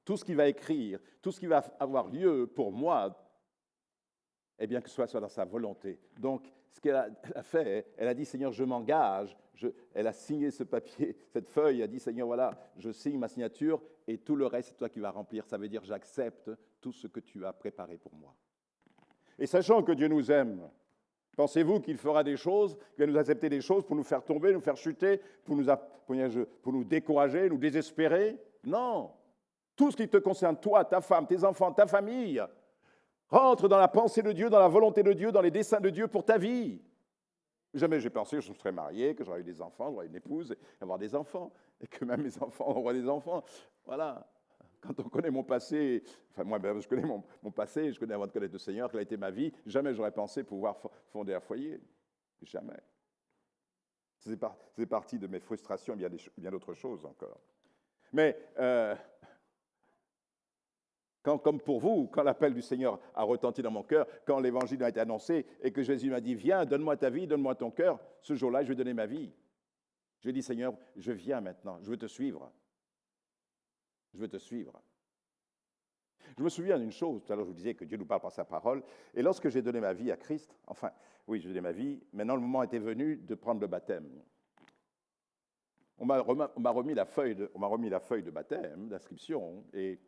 Tout ce qu'il va écrire, tout ce qui va avoir lieu pour moi, eh bien que ce soit dans sa volonté. Donc, ce qu'elle a fait, elle a dit, Seigneur, je m'engage. Elle a signé ce papier, cette feuille, elle a dit, Seigneur, voilà, je signe ma signature et tout le reste, c'est toi qui vas remplir. Ça veut dire, j'accepte tout ce que tu as préparé pour moi. Et sachant que Dieu nous aime, pensez-vous qu'il fera des choses, qu'il va nous accepter des choses pour nous faire tomber, nous faire chuter, pour nous décourager, nous désespérer? Non. Tout ce qui te concerne, toi, ta femme, tes enfants, ta famille, rentre dans la pensée de Dieu, dans la volonté de Dieu, dans les desseins de Dieu pour ta vie. Jamais j'ai pensé que je me serais marié, que j'aurais eu des enfants, j'aurais une épouse, et avoir des enfants, et que même mes enfants auraient des enfants. Voilà. Quand on connaît mon passé, enfin moi, je connais mon passé, je connais avant de connaître le Seigneur, quelle a été ma vie, jamais j'aurais pensé pouvoir fonder un foyer. Jamais. C'est parti de mes frustrations, il y a bien d'autres choses encore. Mais, comme pour vous, quand l'appel du Seigneur a retenti dans mon cœur, quand l'évangile a été annoncé et que Jésus m'a dit, viens, donne-moi ta vie, donne-moi ton cœur, ce jour-là, je vais donner ma vie. Je lui ai dit, Seigneur, je viens maintenant, je veux te suivre. Je veux te suivre. Je me souviens d'une chose, tout à l'heure je vous disais que Dieu nous parle par sa parole, et lorsque j'ai donné ma vie à Christ, enfin, oui, j'ai donné ma vie, maintenant le moment était venu de prendre le baptême. On m'a remis la feuille de baptême, d'inscription, et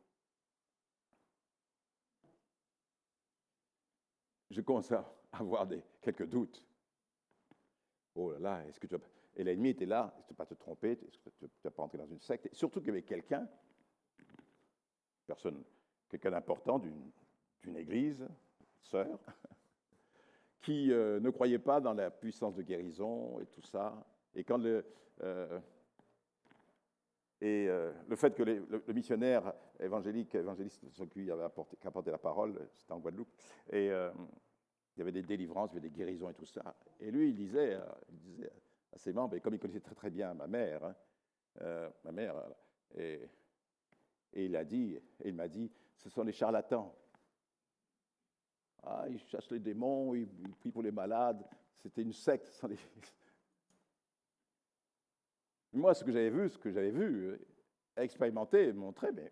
je commence à avoir quelques doutes. Oh là là, est-ce que tu vas... Et l'ennemi était là, est-ce que tu ne vas pas te tromper, est-ce que tu ne vas pas entrer dans une secte? Et surtout qu'il y avait quelqu'un d'important d'une église, sœur, qui ne croyait pas dans la puissance de guérison et tout ça. Et quand le fait que le missionnaire évangéliste qui avait apporté la parole, c'était en Guadeloupe, et Il y avait des délivrances, il y avait des guérisons et tout ça. Et lui, il disait à ses membres, et comme il connaissait très très bien ma mère, et il m'a dit, ce sont les charlatans. Ah, ils chassent les démons, ils prient pour les malades. C'était une secte. Moi, ce que j'avais vu, expérimenté, montré, mais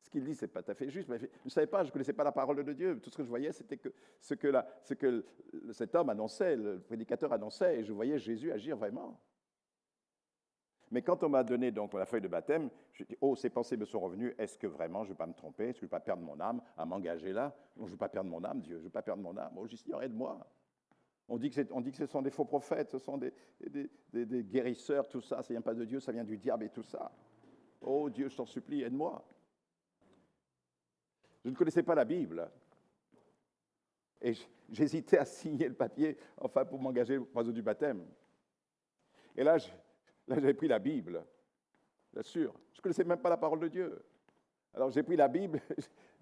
ce qu'il dit, c'est pas tout à fait juste. Mais je ne savais pas, je ne connaissais pas la parole de Dieu. Tout ce que je voyais, c'était que ce que cet homme annonçait, le prédicateur annonçait, et je voyais Jésus agir vraiment. Mais quand on m'a donné donc la feuille de baptême, je dis, oh, ces pensées me sont revenues, est-ce que vraiment je ne vais pas me tromper, est-ce que je ne vais pas perdre mon âme à m'engager là? Non, je ne veux pas perdre mon âme, Dieu, je ne veux pas perdre mon âme. Oh, je dis, Seigneur, aide-moi. On dit que ce sont des faux prophètes, ce sont des guérisseurs, tout ça, ça ne vient pas de Dieu, ça vient du diable et tout ça. Oh Dieu, je t'en supplie, aide-moi. Je ne connaissais pas la Bible. Et j'hésitais à signer le papier, enfin, pour m'engager au projet du baptême. Et là, j'avais pris la Bible, bien sûr. Je ne connaissais même pas la parole de Dieu. Alors, j'ai pris la Bible,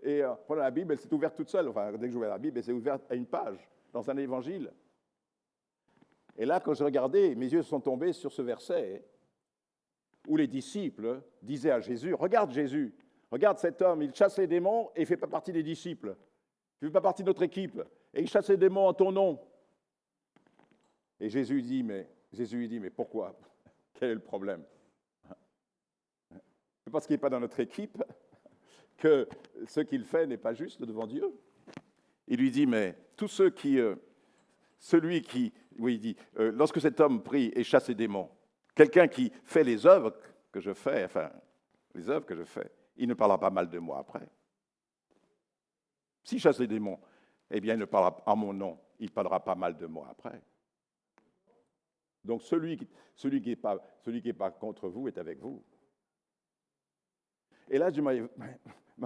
et pendant la Bible, elle s'est ouverte toute seule. Enfin, dès que j'ouvrais la Bible, elle s'est ouverte à une page, dans un évangile. Et là, quand je regardais, mes yeux sont tombés sur ce verset où les disciples disaient à Jésus, regarde Jésus, regarde cet homme, il chasse les démons et il ne fait pas partie des disciples. Il ne fait pas partie de notre équipe. Et il chasse les démons en ton nom. Et Jésus lui dit, mais pourquoi? Quel est le problème? C'est parce qu'il n'est pas dans notre équipe que ce qu'il fait n'est pas juste devant Dieu. Il lui dit, mais tous ceux qui... il dit, lorsque cet homme prie et chasse les démons, quelqu'un qui fait les œuvres que je fais, il ne parlera pas mal de moi après. S'il chasse les démons, eh bien, il ne parlera en mon nom, il parlera pas mal de moi après. Donc, celui qui est pas contre vous est avec vous. Et là, je m'a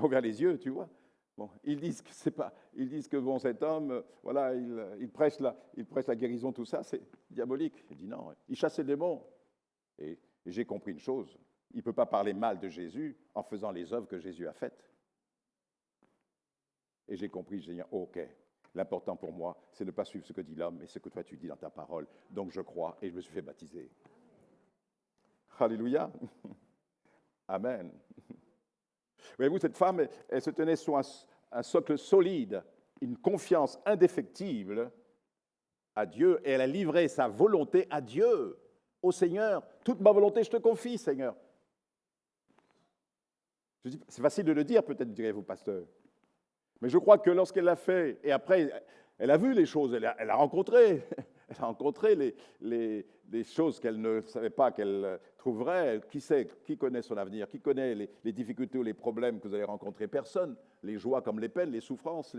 ouvert les yeux, tu vois. Bon, ils disent que bon, cet homme, voilà, il prêche la guérison, tout ça, c'est diabolique. Il dit non, il chasse les démons. Et j'ai compris une chose, il ne peut pas parler mal de Jésus en faisant les œuvres que Jésus a faites. Et j'ai compris, j'ai dit, ok, l'important pour moi, c'est de ne pas suivre ce que dit l'homme, mais ce que toi tu dis dans ta parole. Donc je crois et je me suis fait baptiser. Alléluia. Amen. Voyez-vous, cette femme, elle se tenait sur un socle solide, une confiance indéfectible à Dieu, et elle a livré sa volonté à Dieu, au Seigneur. Toute ma volonté, je te confie, Seigneur. Je dis, c'est facile de le dire, peut-être, direz-vous, pasteur. Mais je crois que lorsqu'elle l'a fait, et après, elle a vu les choses, elle a rencontré les choses qu'elle ne savait pas qu'elle trouverait. Qui sait, qui connaît son avenir, qui connaît les difficultés ou les problèmes que vous allez rencontrer? Personne. Les joies comme les peines, les souffrances,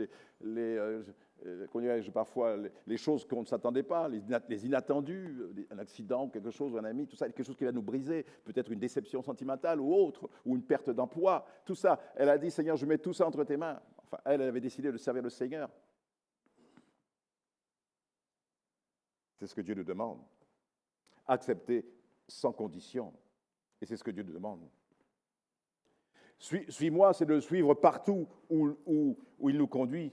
parfois les choses qu'on ne s'attendait pas, les inattendus, un accident, quelque chose, un ami, tout ça, quelque chose qui va nous briser, peut-être une déception sentimentale ou autre, ou une perte d'emploi, tout ça. Elle a dit, Seigneur, je mets tout ça entre tes mains. Enfin, elle avait décidé de servir le Seigneur. C'est ce que Dieu nous demande. Accepter sans condition. Et c'est ce que Dieu nous demande. Suis-moi, c'est de le suivre partout où il nous conduit.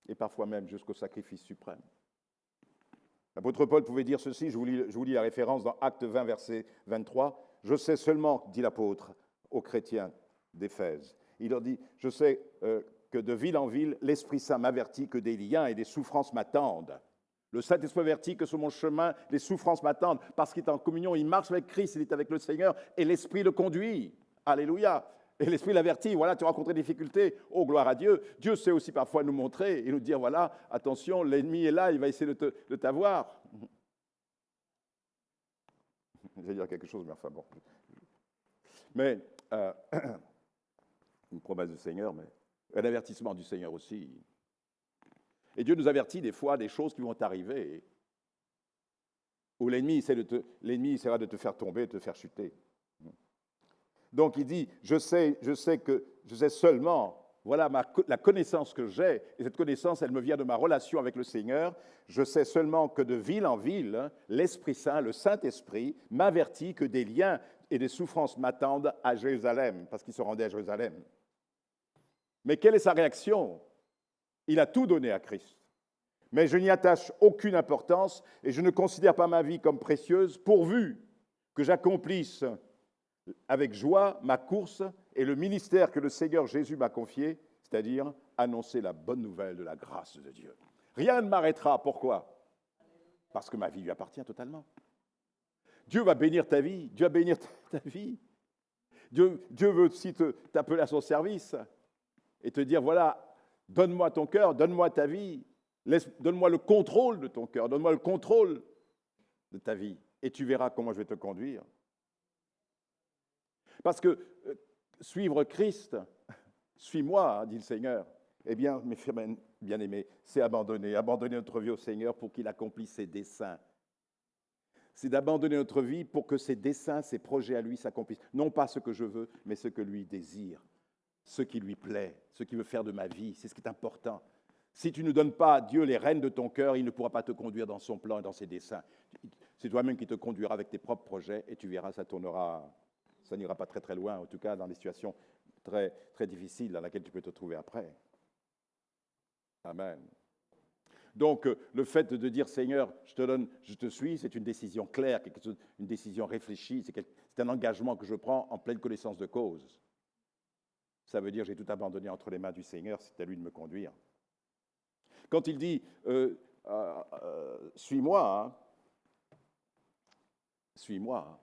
Et parfois même jusqu'au sacrifice suprême. L'apôtre Paul pouvait dire ceci, je vous lis la référence dans Actes 20, verset 23. « Je sais seulement, dit l'apôtre aux chrétiens d'Éphèse, il leur dit, je sais que de ville en ville, l'Esprit Saint m'avertit que des liens et des souffrances m'attendent. Le Saint-Esprit avertit que sur mon chemin, les souffrances m'attendent, parce qu'il est en communion, il marche avec Christ, il est avec le Seigneur, et l'Esprit le conduit. Alléluia. Et l'Esprit l'avertit, voilà, tu as rencontré des difficultés, oh gloire à Dieu. Dieu sait aussi parfois nous montrer et nous dire, voilà, attention, l'ennemi est là, il va essayer de t'avoir. Je vais dire quelque chose, mais enfin bon. Mais, une promesse du Seigneur, mais un avertissement du Seigneur aussi. Et Dieu nous avertit des fois des choses qui vont arriver, où l'ennemi essaiera de te faire tomber, de te faire chuter. Donc il dit, je sais seulement, voilà la connaissance que j'ai, et cette connaissance, elle me vient de ma relation avec le Seigneur, je sais seulement que de ville en ville, l'Esprit Saint, le Saint-Esprit, m'avertit que des liens et des souffrances m'attendent à Jérusalem, parce qu'il se rendait à Jérusalem. Mais quelle est sa réaction? Il a tout donné à Christ. Mais je n'y attache aucune importance et je ne considère pas ma vie comme précieuse pourvu que j'accomplisse avec joie ma course et le ministère que le Seigneur Jésus m'a confié, c'est-à-dire annoncer la bonne nouvelle de la grâce de Dieu. Rien ne m'arrêtera. Pourquoi? Parce que ma vie lui appartient totalement. Dieu va bénir ta vie. Dieu va bénir ta vie. Dieu veut aussi t'appeler à son service et te dire, voilà, donne-moi ton cœur, donne-moi ta vie, donne-moi le contrôle de ton cœur, donne-moi le contrôle de ta vie, et tu verras comment je vais te conduire. Parce que suivre Christ, suis-moi, dit le Seigneur, eh bien, mes frères bien-aimés, c'est abandonner notre vie au Seigneur pour qu'il accomplisse ses desseins. C'est d'abandonner notre vie pour que ses desseins, ses projets à lui s'accomplissent. Non pas ce que je veux, mais ce que lui désire, ce qui lui plaît, ce qu'il veut faire de ma vie. C'est ce qui est important. Si tu ne donnes pas à Dieu les rênes de ton cœur, il ne pourra pas te conduire dans son plan et dans ses desseins. C'est toi-même qui te conduiras avec tes propres projets et tu verras, ça n'ira pas très très loin, en tout cas dans des situations très, très difficiles dans lesquelles tu peux te trouver après. Amen. Donc, le fait de dire, Seigneur, je te donne, je te suis, c'est une décision claire, une décision réfléchie, c'est un engagement que je prends en pleine connaissance de cause. Ça veut dire j'ai tout abandonné entre les mains du Seigneur, c'est à lui de me conduire. Quand il dit, suis-moi, suis-moi,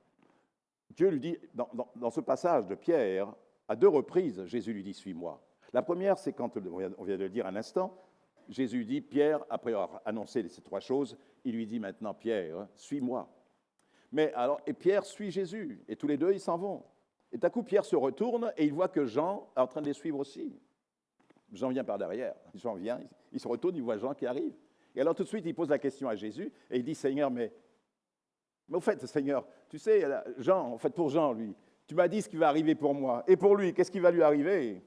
Dieu lui dit, dans ce passage de Pierre, à 2 reprises, Jésus lui dit, suis-moi. La première, c'est quand, on vient de le dire un instant, Jésus dit, Pierre, après avoir annoncé ces 3 choses, il lui dit maintenant, Pierre, suis-moi. Et Pierre suit Jésus, et tous les deux, ils s'en vont. Et d'un coup, Pierre se retourne, et il voit que Jean est en train de les suivre aussi. Jean vient par derrière. Jean vient, il se retourne, il voit Jean qui arrive. Et alors tout de suite, il pose la question à Jésus, et il dit, Seigneur, mais au fait, Seigneur, tu sais, Jean, en fait, pour Jean, lui, tu m'as dit ce qui va arriver pour moi. Et pour lui, qu'est-ce qui va lui arriver?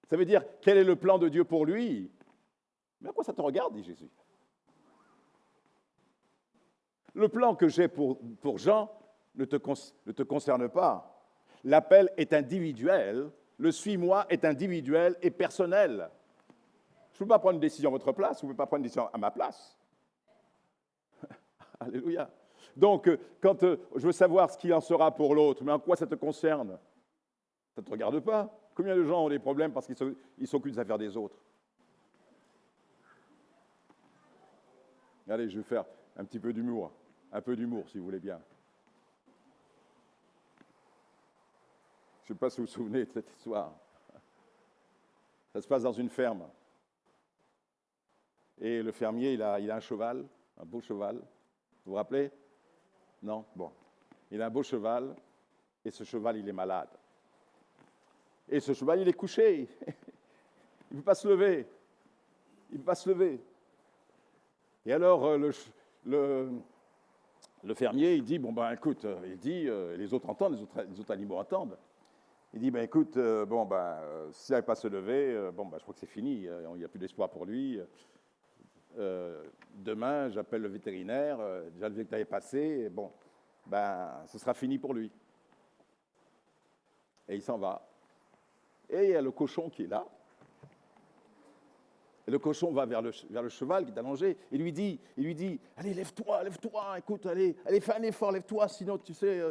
Ça veut dire, quel est le plan de Dieu pour lui? Mais à quoi ça te regarde, dit Jésus? Le plan que j'ai pour Jean ne te concerne pas. L'appel est individuel, le suis-moi est individuel et personnel. Je ne peux pas prendre une décision à votre place, vous ne pouvez pas prendre une décision à ma place. Alléluia. Donc, quand je veux savoir ce qu'il en sera pour l'autre, mais en quoi ça te concerne? Ça ne te regarde pas. Combien de gens ont des problèmes parce qu'ils s'occupent des affaires des autres? Allez, je vais faire un petit peu d'humour. Un peu d'humour, si vous voulez bien. Je ne sais pas si vous vous souvenez de cette histoire. Ça se passe dans une ferme. Et le fermier, il a un cheval, un beau cheval. Vous vous rappelez? Non? Bon. Il a un beau cheval, et ce cheval, il est malade. Et ce cheval, il est couché. Il ne peut pas se lever. Il ne peut pas se lever. Et alors, le fermier, il dit, bon, ben, écoute, les autres entendent, les autres animaux entendent. Il dit, ben, écoute, s'il n'arrive pas à se lever, je crois que c'est fini, il n'y a plus d'espoir pour lui. Demain, j'appelle le vétérinaire, déjà le vétérinaire est passé, ce sera fini pour lui. Et il s'en va. Et il y a le cochon qui est là. Et le cochon va vers le cheval qui est allongé. Il lui dit, allez, lève-toi, écoute, allez, fais un effort, lève-toi, sinon, tu sais,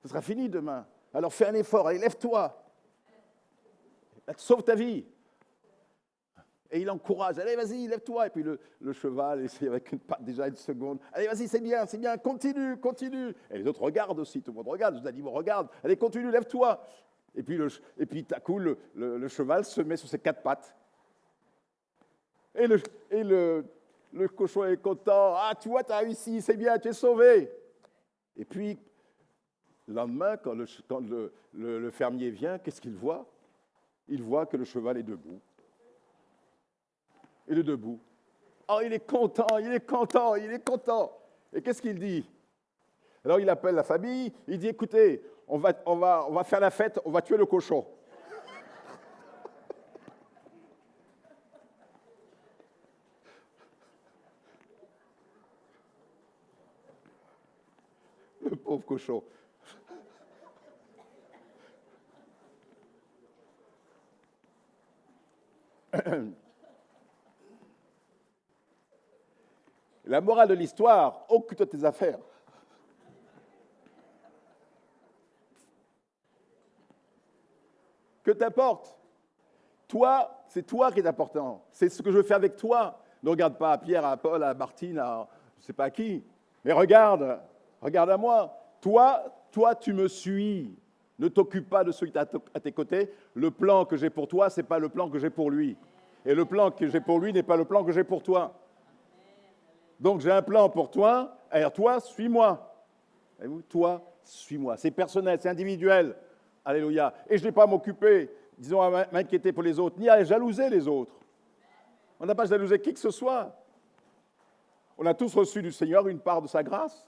ce sera fini demain. Alors fais un effort, allez, lève-toi. Sauve ta vie. Et il encourage, allez, vas-y, lève-toi. Et puis le cheval essaie avec une patte déjà une seconde. Allez, vas-y, c'est bien, continue. Et les autres regardent aussi, tout le monde regarde, les animaux regardent. Allez, continue, lève-toi. Et puis tout à coup, le cheval se met sur ses 4 pattes. Et le cochon est content. Ah, tu vois, tu as réussi, c'est bien, tu es sauvé. Et puis, le lendemain, quand le fermier vient, qu'est-ce qu'il voit? Il voit que le cheval est debout. Il est debout. Oh, il est content. Et qu'est-ce qu'il dit? Alors, il appelle la famille, il dit, écoutez, on va faire la fête, on va tuer le cochon. Le pauvre cochon. La morale de l'histoire, occupe-toi de tes affaires. Que t'importe? Toi, c'est toi qui est important. C'est ce que je veux faire avec toi. Ne regarde pas à Pierre, à Paul, à Martine, à je ne sais pas qui. Mais regarde à moi. Toi, tu me suis. Ne t'occupe pas de celui qui est à tes côtés. Le plan que j'ai pour toi, ce n'est pas le plan que j'ai pour lui. Et le plan que j'ai pour lui n'est pas le plan que j'ai pour toi. Donc j'ai un plan pour toi. Alors toi, suis-moi. Voyez-vous, toi, suis-moi. C'est personnel, c'est individuel. Alléluia. Et je n'ai pas à m'occuper, disons, à m'inquiéter pour les autres, ni à jalouser les autres. On n'a pas jalousé qui que ce soit. On a tous reçu du Seigneur une part de sa grâce.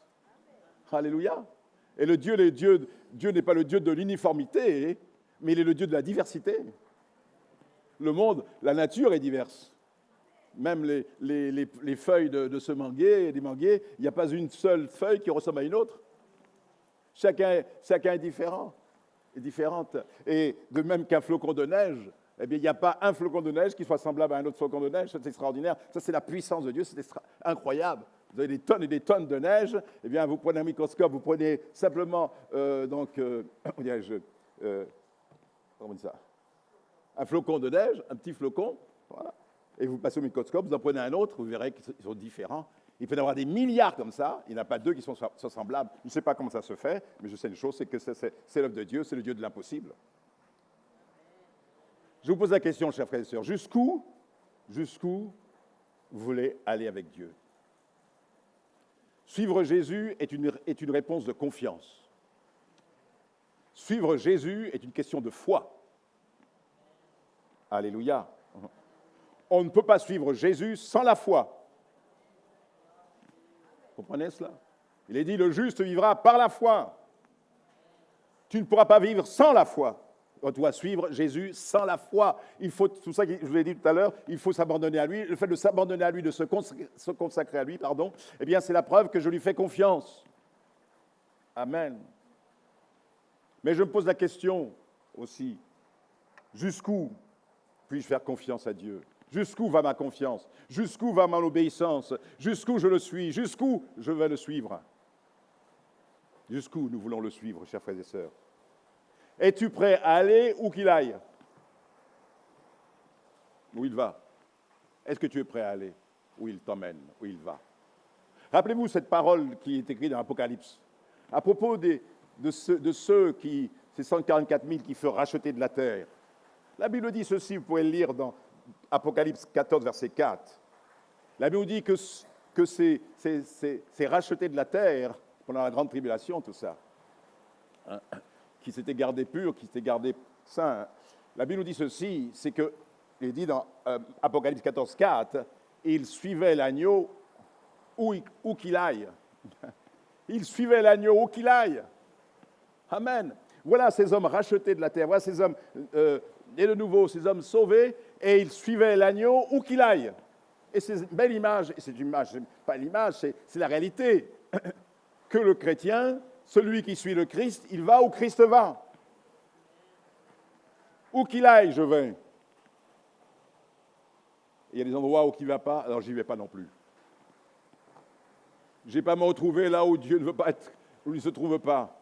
Alléluia. Et Dieu n'est pas le Dieu de l'uniformité, mais il est le Dieu de la diversité. Le monde, la nature est diverse. Même les feuilles de ce manguier, des manguiers, il n'y a pas une seule feuille qui ressemble à une autre. Chacun est différent. Est différente. Et de même qu'un flocon de neige, eh bien, il n'y a pas un flocon de neige qui soit semblable à un autre flocon de neige. C'est extraordinaire. Ça, c'est la puissance de Dieu. C'est incroyable. Vous avez des tonnes et des tonnes de neige. Eh bien, vous prenez un microscope, vous prenez simplement, comment on dit ça, un flocon de neige, un petit flocon, voilà. Et vous passez au microscope, vous en prenez un autre, vous verrez qu'ils sont différents. Il peut y en avoir des milliards comme ça, il n'y en a pas deux qui sont semblables. Je ne sais pas comment ça se fait, mais je sais une chose, c'est que c'est l'œuvre de Dieu, c'est le Dieu de l'impossible. Je vous pose la question, chers frères et sœurs, jusqu'où vous voulez aller avec Dieu? Suivre Jésus est une réponse de confiance. Suivre Jésus est une question de foi. Alléluia. On ne peut pas suivre Jésus sans la foi. Vous comprenez cela? Il est dit, le juste vivra par la foi. Tu ne pourras pas vivre sans la foi. On doit suivre Jésus sans la foi. Il faut, tout ça que je vous l'ai dit tout à l'heure, il faut s'abandonner à lui. Le fait de s'abandonner à lui, de se consacrer à lui, eh bien, c'est la preuve que je lui fais confiance. Amen. Mais je me pose la question aussi, jusqu'où puis-je faire confiance à Dieu? Jusqu'où va ma confiance? Jusqu'où va mon obéissance? Jusqu'où je le suis? Jusqu'où je vais le suivre? Jusqu'où nous voulons le suivre, chers frères et sœurs? Es-tu prêt à aller où qu'il aille? Où il va? Est-ce que tu es prêt à aller où il t'emmène, où il va? Rappelez-vous cette parole qui est écrite dans l'Apocalypse, à propos de ceux qui, ces 144 000 qui furent rachetés de la terre. La Bible dit ceci, vous pouvez le lire dans Apocalypse 14, verset 4. La Bible dit que c'est racheté de la terre pendant la grande tribulation, tout ça, hein, qui s'était gardé pur, qui s'était gardé saint. La Bible nous dit ceci, c'est que, il est dit dans Apocalypse 14, 4, il suivait l'agneau où qu'il aille. Il suivait l'agneau où qu'il aille. Amen. Voilà ces hommes rachetés de la terre, voilà ces hommes nés de nouveau, ces hommes sauvés, et ils suivaient l'agneau où qu'il aille. Et c'est une belle image, et c'est une image, pas l'image, c'est la réalité, que le chrétien, celui qui suit le Christ, il va où Christ va. Où qu'il aille, je vais. Il y a des endroits où il ne va pas, alors je n'y vais pas non plus. Je n'ai pas à me retrouver là où Dieu ne veut pas être, où il ne se trouve pas.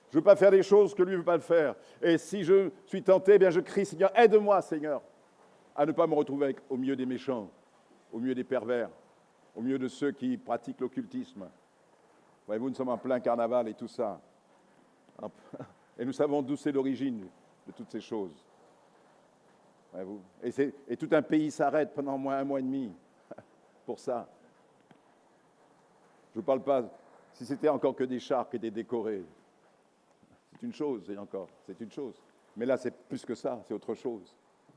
Je ne veux pas faire des choses que lui ne veut pas le faire. Et si je suis tenté, eh bien je crie, Seigneur, aide-moi, Seigneur, à ne pas me retrouver au milieu des méchants, au milieu des pervers, au milieu de ceux qui pratiquent l'occultisme. Voyez-vous, nous sommes en plein carnaval et tout ça. Et nous savons d'où c'est l'origine de toutes ces choses. Voyez-vous, et tout un pays s'arrête pendant au moins 1 mois et demi pour ça. Je ne parle pas, si c'était encore que des chars qui étaient décorés, c'est une chose, et encore, c'est une chose. Mais là, c'est plus que ça, c'est autre chose.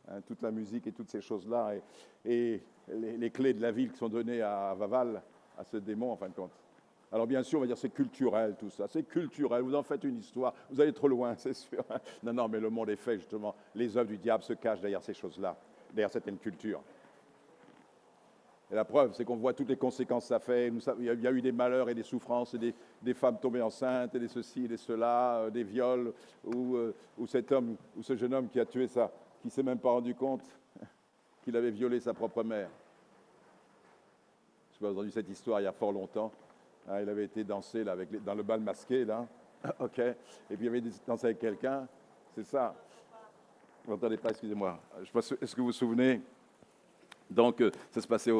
Hein, toute la musique et toutes ces choses-là, et les clés de la ville qui sont données à Vaval, à ce démon, en fin de compte. Alors bien sûr, on va dire c'est culturel tout ça, c'est culturel, vous en faites une histoire, vous allez trop loin, c'est sûr. Non, mais le monde est fait justement, les œuvres du diable se cachent derrière ces choses-là, derrière certaines cultures. Et la preuve, c'est qu'on voit toutes les conséquences que ça fait. Il y a eu des malheurs et des souffrances, et des femmes tombées enceintes, et des ceci et des cela, des viols, ou cet homme, ou ce jeune homme qui a tué ça, qui ne s'est même pas rendu compte qu'il avait violé sa propre mère. vous avez entendu cette histoire il y a fort longtemps. Hein, il avait été dansé là, dans le bal masqué, là. OK. Et puis il avait dansé avec quelqu'un. C'est ça. Vous n'entendez pas, excusez-moi. Je sais pas, est-ce que vous vous souvenez? Donc, ça se passait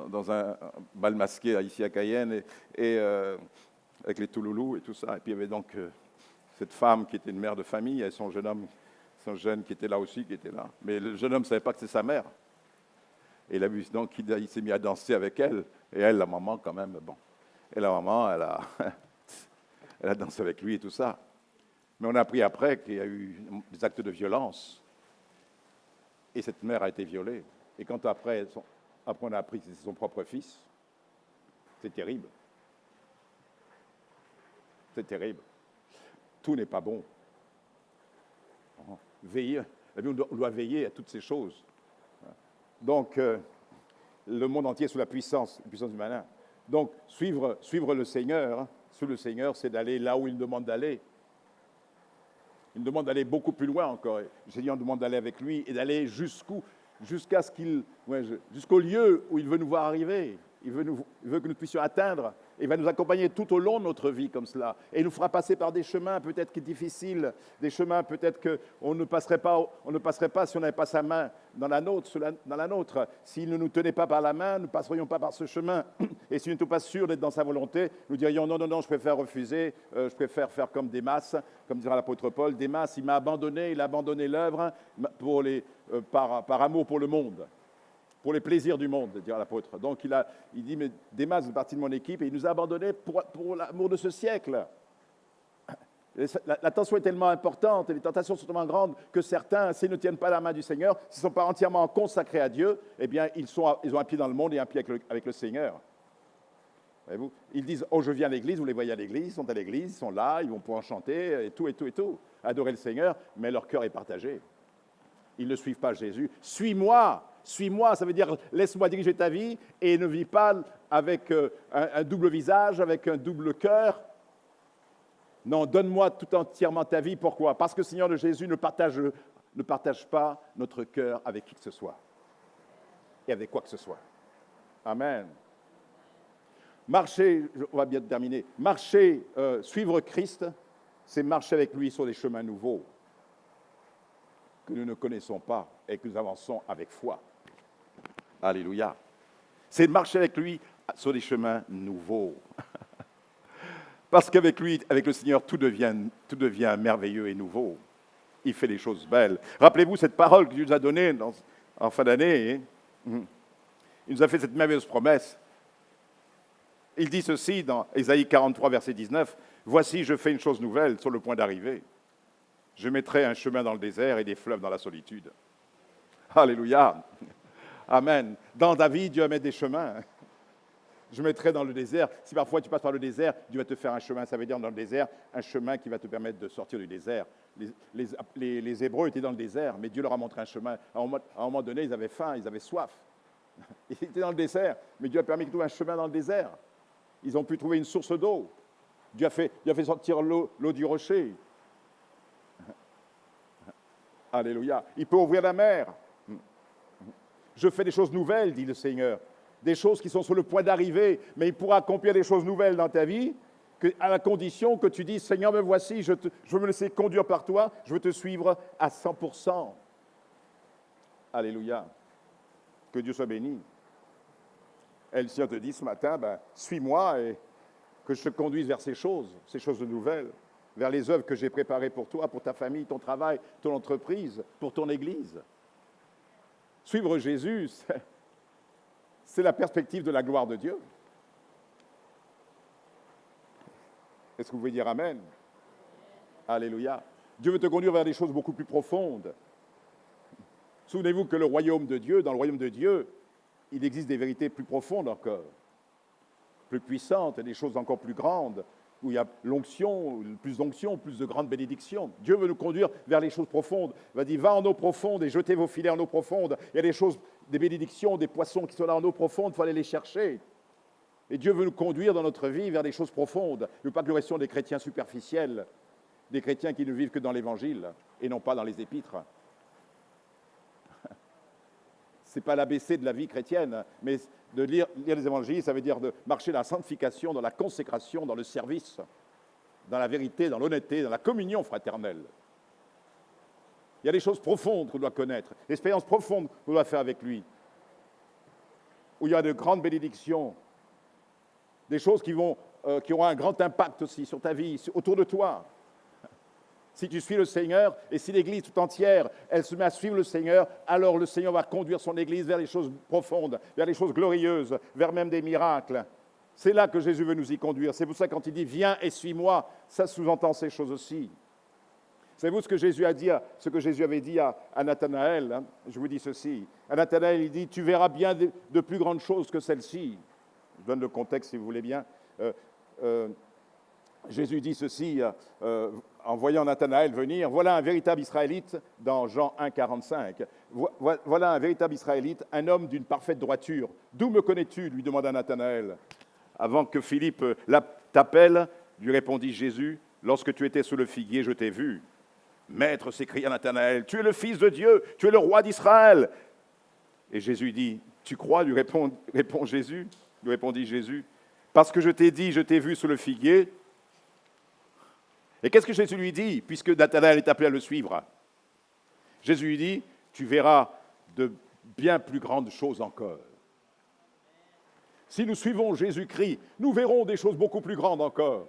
dans un bal masqué ici à Cayenne, avec les Touloulous et tout ça. Et puis il y avait donc cette femme qui était une mère de famille, et son jeune qui était là aussi, qui était là. Mais le jeune homme ne savait pas que c'est sa mère. Et donc il s'est mis à danser avec elle. Et elle, la maman, quand même, bon. Et la maman, elle a dansé avec lui et tout ça. Mais on a appris après qu'il y a eu des actes de violence. Et cette mère a été violée. Et quand après on a appris que c'était son propre fils, c'est terrible. C'est terrible. Tout n'est pas bon. Veiller, on doit veiller à toutes ces choses. Donc, le monde entier est sous la puissance du malin. Donc, suivre le Seigneur, c'est d'aller là où il demande d'aller. Il nous demande d'aller beaucoup plus loin encore. Le Seigneur nous demande d'aller avec lui et d'aller jusqu'où? Jusqu'au lieu où il veut nous voir arriver. Il veut que nous puissions atteindre. Et il va nous accompagner tout au long de notre vie comme cela. Et il nous fera passer par des chemins peut-être difficiles, des chemins peut-être qu'on ne passerait pas si on n'avait pas sa main dans la nôtre. S'il ne nous tenait pas par la main, nous ne passerions pas par ce chemin. Et si nous n'étions pas sûrs d'être dans sa volonté, nous dirions non, je préfère refuser, je préfère faire comme Démas, comme dira l'apôtre Paul. Démas, il m'a abandonné, il a abandonné l'œuvre par amour pour le monde. Pour les plaisirs du monde, dira l'apôtre. Donc il dit, mais Démas fait partie de mon équipe et il nous a abandonnés pour l'amour de ce siècle. La tension est tellement importante et les tentations sont tellement grandes que certains, s'ils ne tiennent pas la main du Seigneur, s'ils ne sont pas entièrement consacrés à Dieu, eh bien, ils ont un pied dans le monde et un pied avec le Seigneur. Voyez-vous? Ils disent, oh, je viens à l'église, vous les voyez à l'église, ils sont à l'église, ils sont là, ils vont pouvoir chanter et tout, adorer le Seigneur, mais leur cœur est partagé. Ils ne suivent pas Jésus. Suis-moi, ça veut dire laisse-moi diriger ta vie et ne vis pas avec un double visage, avec un double cœur. Non, donne-moi tout entièrement ta vie. Pourquoi? Parce que le Seigneur de Jésus ne partage pas notre cœur avec qui que ce soit et avec quoi que ce soit. Amen. Marcher, on va bien terminer, suivre Christ, c'est marcher avec lui sur des chemins nouveaux que nous ne connaissons pas et que nous avançons avec foi. Alléluia. C'est de marcher avec lui sur des chemins nouveaux. Parce qu'avec lui, avec le Seigneur, tout devient merveilleux et nouveau. Il fait des choses belles. Rappelez-vous cette parole que Dieu nous a donnée en fin d'année. Il nous a fait cette merveilleuse promesse. Il dit ceci dans Ésaïe 43, verset 19. « Voici, je fais une chose nouvelle sur le point d'arriver. Je mettrai un chemin dans le désert et des fleuves dans la solitude. » Alléluia. Amen. Dans ta vie, Dieu va mettre des chemins. Je mettrai dans le désert. Si parfois tu passes par le désert, Dieu va te faire un chemin. Ça veut dire dans le désert, un chemin qui va te permettre de sortir du désert. Les Hébreux étaient dans le désert, mais Dieu leur a montré un chemin. À un moment donné, ils avaient faim, ils avaient soif. Ils étaient dans le désert, mais Dieu a permis qu'ils trouvent un chemin dans le désert. Ils ont pu trouver une source d'eau. Dieu a fait sortir l'eau du rocher. Alléluia. Il peut ouvrir la mer. Je fais des choses nouvelles, dit le Seigneur. Des choses qui sont sur le point d'arriver, mais il pourra accomplir des choses nouvelles dans ta vie, à la condition que tu dises, Seigneur, me voici, je veux me laisser conduire par toi, je veux te suivre à 100%. Alléluia. Que Dieu soit béni. Et le Seigneur te dit ce matin, suis-moi et que je te conduise vers ces choses nouvelles, vers les œuvres que j'ai préparées pour toi, pour ta famille, ton travail, ton entreprise, pour ton Église. Suivre Jésus, c'est la perspective de la gloire de Dieu. Est-ce que vous pouvez dire Amen? Alléluia. Dieu veut te conduire vers des choses beaucoup plus profondes. Souvenez-vous que dans le royaume de Dieu, il existe des vérités plus profondes encore, plus puissantes, et des choses encore plus grandes, où il y a l'onction, plus de grandes bénédictions. Dieu veut nous conduire vers les choses profondes. Il va dire, va en eau profonde et jetez vos filets en eau profonde. Il y a des choses, des bénédictions, des poissons qui sont là en eau profonde, il faut aller les chercher. Et Dieu veut nous conduire dans notre vie vers des choses profondes. Il ne veut pas que nous restions des chrétiens superficiels, des chrétiens qui ne vivent que dans l'Évangile et non pas dans les épîtres. c'est pas l'ABC de la vie chrétienne, mais de lire les évangiles, ça veut dire de marcher dans la sanctification, dans la consécration, dans le service, dans la vérité, dans l'honnêteté, dans la communion fraternelle. Il y a des choses profondes qu'on doit connaître, l'expérience profonde qu'on doit faire avec lui, où il y a de grandes bénédictions, des choses qui auront un grand impact aussi sur ta vie, autour de toi. Si tu suis le Seigneur, et si l'Église tout entière, elle se met à suivre le Seigneur, alors le Seigneur va conduire son Église vers les choses profondes, vers les choses glorieuses, vers même des miracles. C'est là que Jésus veut nous y conduire. C'est pour ça que quand il dit « Viens et suis-moi », ça sous-entend ces choses aussi. Savez-vous ce que Jésus avait dit à Nathanaël, hein? Je vous dis ceci. À Nathanaël, il dit « Tu verras bien de plus grandes choses que celles-ci ». Je donne le contexte si vous voulez bien. Jésus dit ceci en voyant Nathanaël venir. Voilà un véritable Israélite dans Jean 1, 45. Voilà un véritable Israélite, un homme d'une parfaite droiture. D'où me connais-tu lui demanda Nathanaël. Avant que Philippe t'appelle, lui répondit Jésus, lorsque tu étais sous le figuier, je t'ai vu. Maître, s'écria Nathanaël, tu es le Fils de Dieu, tu es le roi d'Israël. Et Jésus dit, tu crois, lui répondit Jésus, parce que je t'ai dit, je t'ai vu sous le figuier. Et qu'est-ce que Jésus lui dit, puisque Nathanaël est appelé à le suivre? Jésus lui dit, tu verras de bien plus grandes choses encore. Si nous suivons Jésus-Christ, nous verrons des choses beaucoup plus grandes encore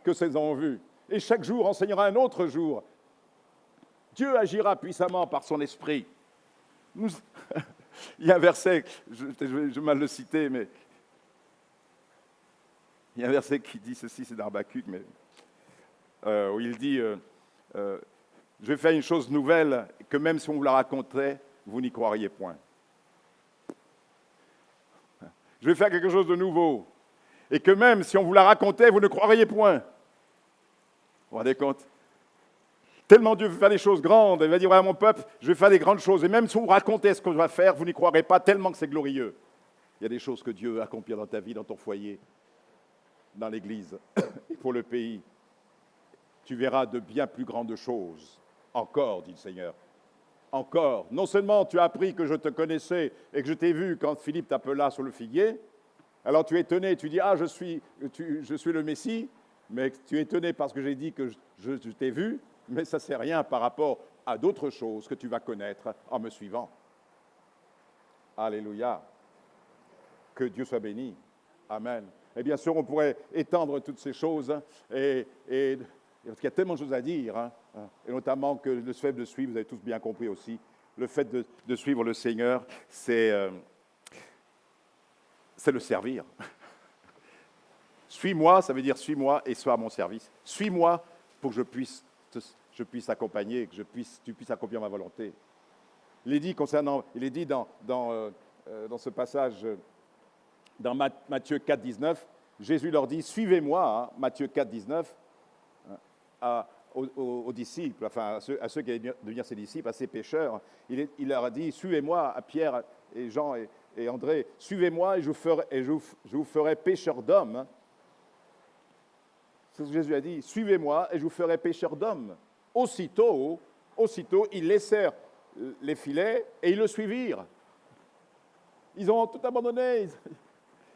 que ces ont vues. Et chaque jour enseignera un autre jour. Dieu agira puissamment par son esprit. Il y a un verset, je vais mal le citer, mais il y a un verset qui dit ceci, c'est d'Habacuc, mais où il dit je vais faire une chose nouvelle que même si on vous la racontait, vous n'y croiriez point. Je vais faire quelque chose de nouveau et que même si on vous la racontait, vous ne croiriez point. Vous vous rendez compte? Tellement Dieu veut faire des choses grandes, il va dire, ouais, mon peuple, je vais faire des grandes choses. Et même si on vous racontait ce qu'on va faire, vous n'y croirez pas tellement que c'est glorieux. Il y a des choses que Dieu veut accomplir dans ta vie, dans ton foyer, dans l'Église et pour le pays. Tu verras de bien plus grandes choses. Encore, dit le Seigneur. Encore. Non seulement tu as appris que je te connaissais et que je t'ai vu quand Philippe t'appela sur le figuier, alors tu es étonné, tu dis, ah, je suis le Messie, mais tu es étonné parce que j'ai dit que je t'ai vu, mais ça, c'est rien par rapport à d'autres choses que tu vas connaître en me suivant. Alléluia. Que Dieu soit béni. Amen. Et bien sûr, on pourrait étendre toutes ces choses, parce qu'il y a tellement de choses à dire, hein, et notamment que le fait de suivre, vous avez tous bien compris aussi, le fait de suivre le Seigneur, c'est le servir. Suis-moi, ça veut dire suis-moi et sois à mon service. Suis-moi pour que je puisse t'accompagner, que tu puisses accomplir ma volonté. Il est dit dans ce passage, dans Matthieu 4, 19, Jésus leur dit, suivez-moi, hein, Matthieu 4, 19, aux disciples, enfin à ceux qui allaient devenir ses disciples, à ses pécheurs. Il leur a dit, suivez-moi, à Pierre et Jean et André, suivez-moi et je vous ferai pécheurs d'hommes. Hein. C'est ce que Jésus a dit, suivez-moi et je vous ferai pécheurs d'hommes. Aussitôt, ils laissèrent les filets et ils le suivirent. Ils ont tout abandonné.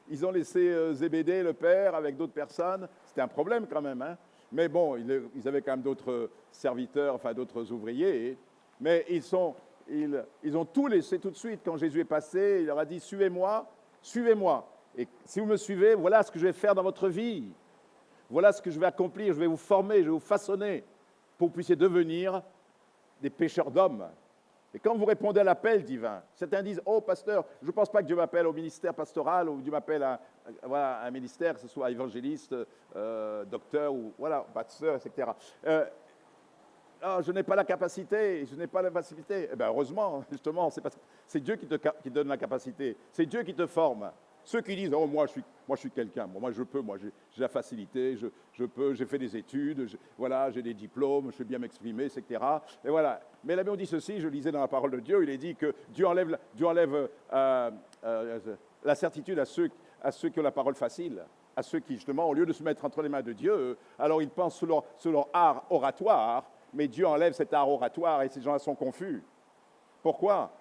Ils ont laissé Zébédée, le père, avec d'autres personnes. C'était un problème quand même, hein. Mais bon, ils avaient quand même d'autres serviteurs, enfin d'autres ouvriers. Mais ils ont tout laissé tout de suite. Quand Jésus est passé, il leur a dit, suivez-moi, suivez-moi. Et si vous me suivez, voilà ce que je vais faire dans votre vie. Voilà ce que je vais accomplir. Je vais vous former, je vais vous façonner pour que vous puissiez devenir des pécheurs d'hommes. Et quand vous répondez à l'appel divin, certains disent « Oh, pasteur, je ne pense pas que Dieu m'appelle au ministère pastoral ou Dieu m'appelle à un ministère, que ce soit évangéliste, docteur ou voilà, pasteur, etc. Je n'ai pas la capacité, je n'ai pas la facilité. » Eh bien, heureusement, justement, c'est Dieu qui te donne la capacité. C'est Dieu qui te forme. Ceux qui disent « Oh, moi, je suis quelqu'un. Moi, je peux. Moi, j'ai la facilité. Je peux. J'ai fait des études. Voilà, j'ai des diplômes. Je sais bien m'exprimer, etc. » Et voilà. Mais la Bible dit ceci. Je lisais dans la parole de Dieu. Il est dit que Dieu enlève la certitude à ceux qui ont la parole facile, à ceux qui, justement, au lieu de se mettre entre les mains de Dieu, alors ils pensent sur leur art oratoire, mais Dieu enlève cet art oratoire et ces gens-là sont confus. Pourquoi?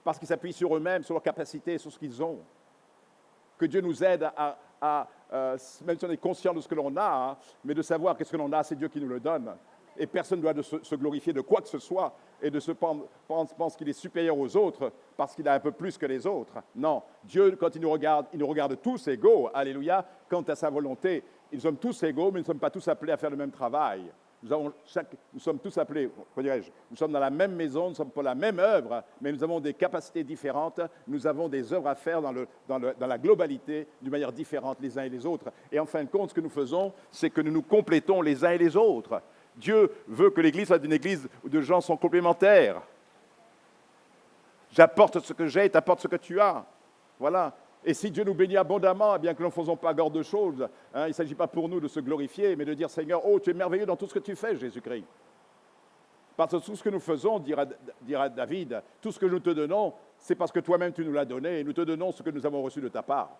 parce qu'ils s'appuient sur eux-mêmes, sur leurs capacités, sur ce qu'ils ont. Que Dieu nous aide même si on est conscient de ce que l'on a, hein, mais de savoir que ce que l'on a, c'est Dieu qui nous le donne. Et personne ne doit se glorifier de quoi que ce soit et de se pense qu'il est supérieur aux autres parce qu'il a un peu plus que les autres. Non, Dieu, quand il nous regarde tous égaux, alléluia, quant à sa volonté. Nous sommes tous égaux, mais nous ne sommes pas tous appelés à faire le même travail. Nous sommes tous appelés, nous sommes dans la même maison, nous sommes pour la même œuvre, mais nous avons des capacités différentes, nous avons des œuvres à faire dans la globalité, d'une manière différente les uns et les autres. Et en fin de compte, ce que nous faisons, c'est que nous nous complétons les uns et les autres. Dieu veut que l'Église soit une Église où de gens sont complémentaires. J'apporte ce que j'ai, tu apportes ce que tu as. Voilà. Et si Dieu nous bénit abondamment, bien que nous ne faisons pas garde de choses, hein, il ne s'agit pas pour nous de se glorifier, mais de dire, Seigneur, oh, tu es merveilleux dans tout ce que tu fais, Jésus-Christ. Parce que tout ce que nous faisons, dira David, tout ce que nous te donnons, c'est parce que toi-même tu nous l'as donné, et nous te donnons ce que nous avons reçu de ta part.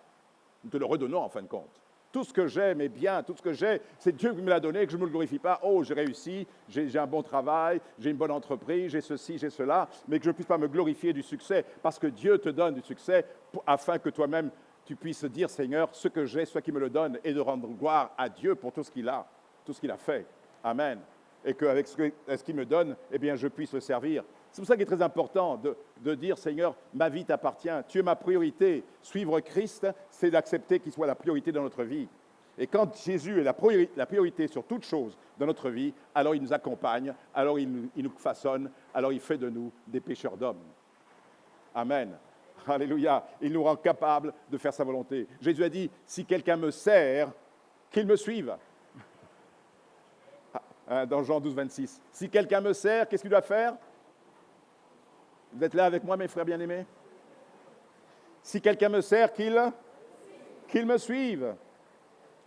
Nous te le redonnons en fin de compte. Tout ce que j'ai, mes biens, tout ce que j'ai, c'est Dieu qui me l'a donné, que je ne me le glorifie pas. Oh, j'ai réussi, j'ai un bon travail, j'ai une bonne entreprise, j'ai ceci, j'ai cela, mais que je ne puisse pas me glorifier du succès, parce que Dieu te donne du succès, afin que toi-même, tu puisses dire, Seigneur, ce que j'ai, soit qui me le donne, et de rendre gloire à Dieu pour tout ce qu'il a fait. Amen. Et qu'avec ce qu'il me donne, eh bien, je puisse le servir. C'est pour ça qu'il est très important de dire, Seigneur, ma vie t'appartient, tu es ma priorité. Suivre Christ, c'est d'accepter qu'il soit la priorité dans notre vie. Et quand Jésus est la priorité sur toute chose dans notre vie, alors il nous accompagne, alors il nous façonne, alors il fait de nous des pécheurs d'hommes. Amen. Alléluia. Il nous rend capables de faire sa volonté. Jésus a dit, si quelqu'un me sert, qu'il me suive. Dans Jean 12, 26. Si quelqu'un me sert, qu'est-ce qu'il doit faire? Vous êtes là avec moi, mes frères bien-aimés? Si quelqu'un me sert, qu'il me suive.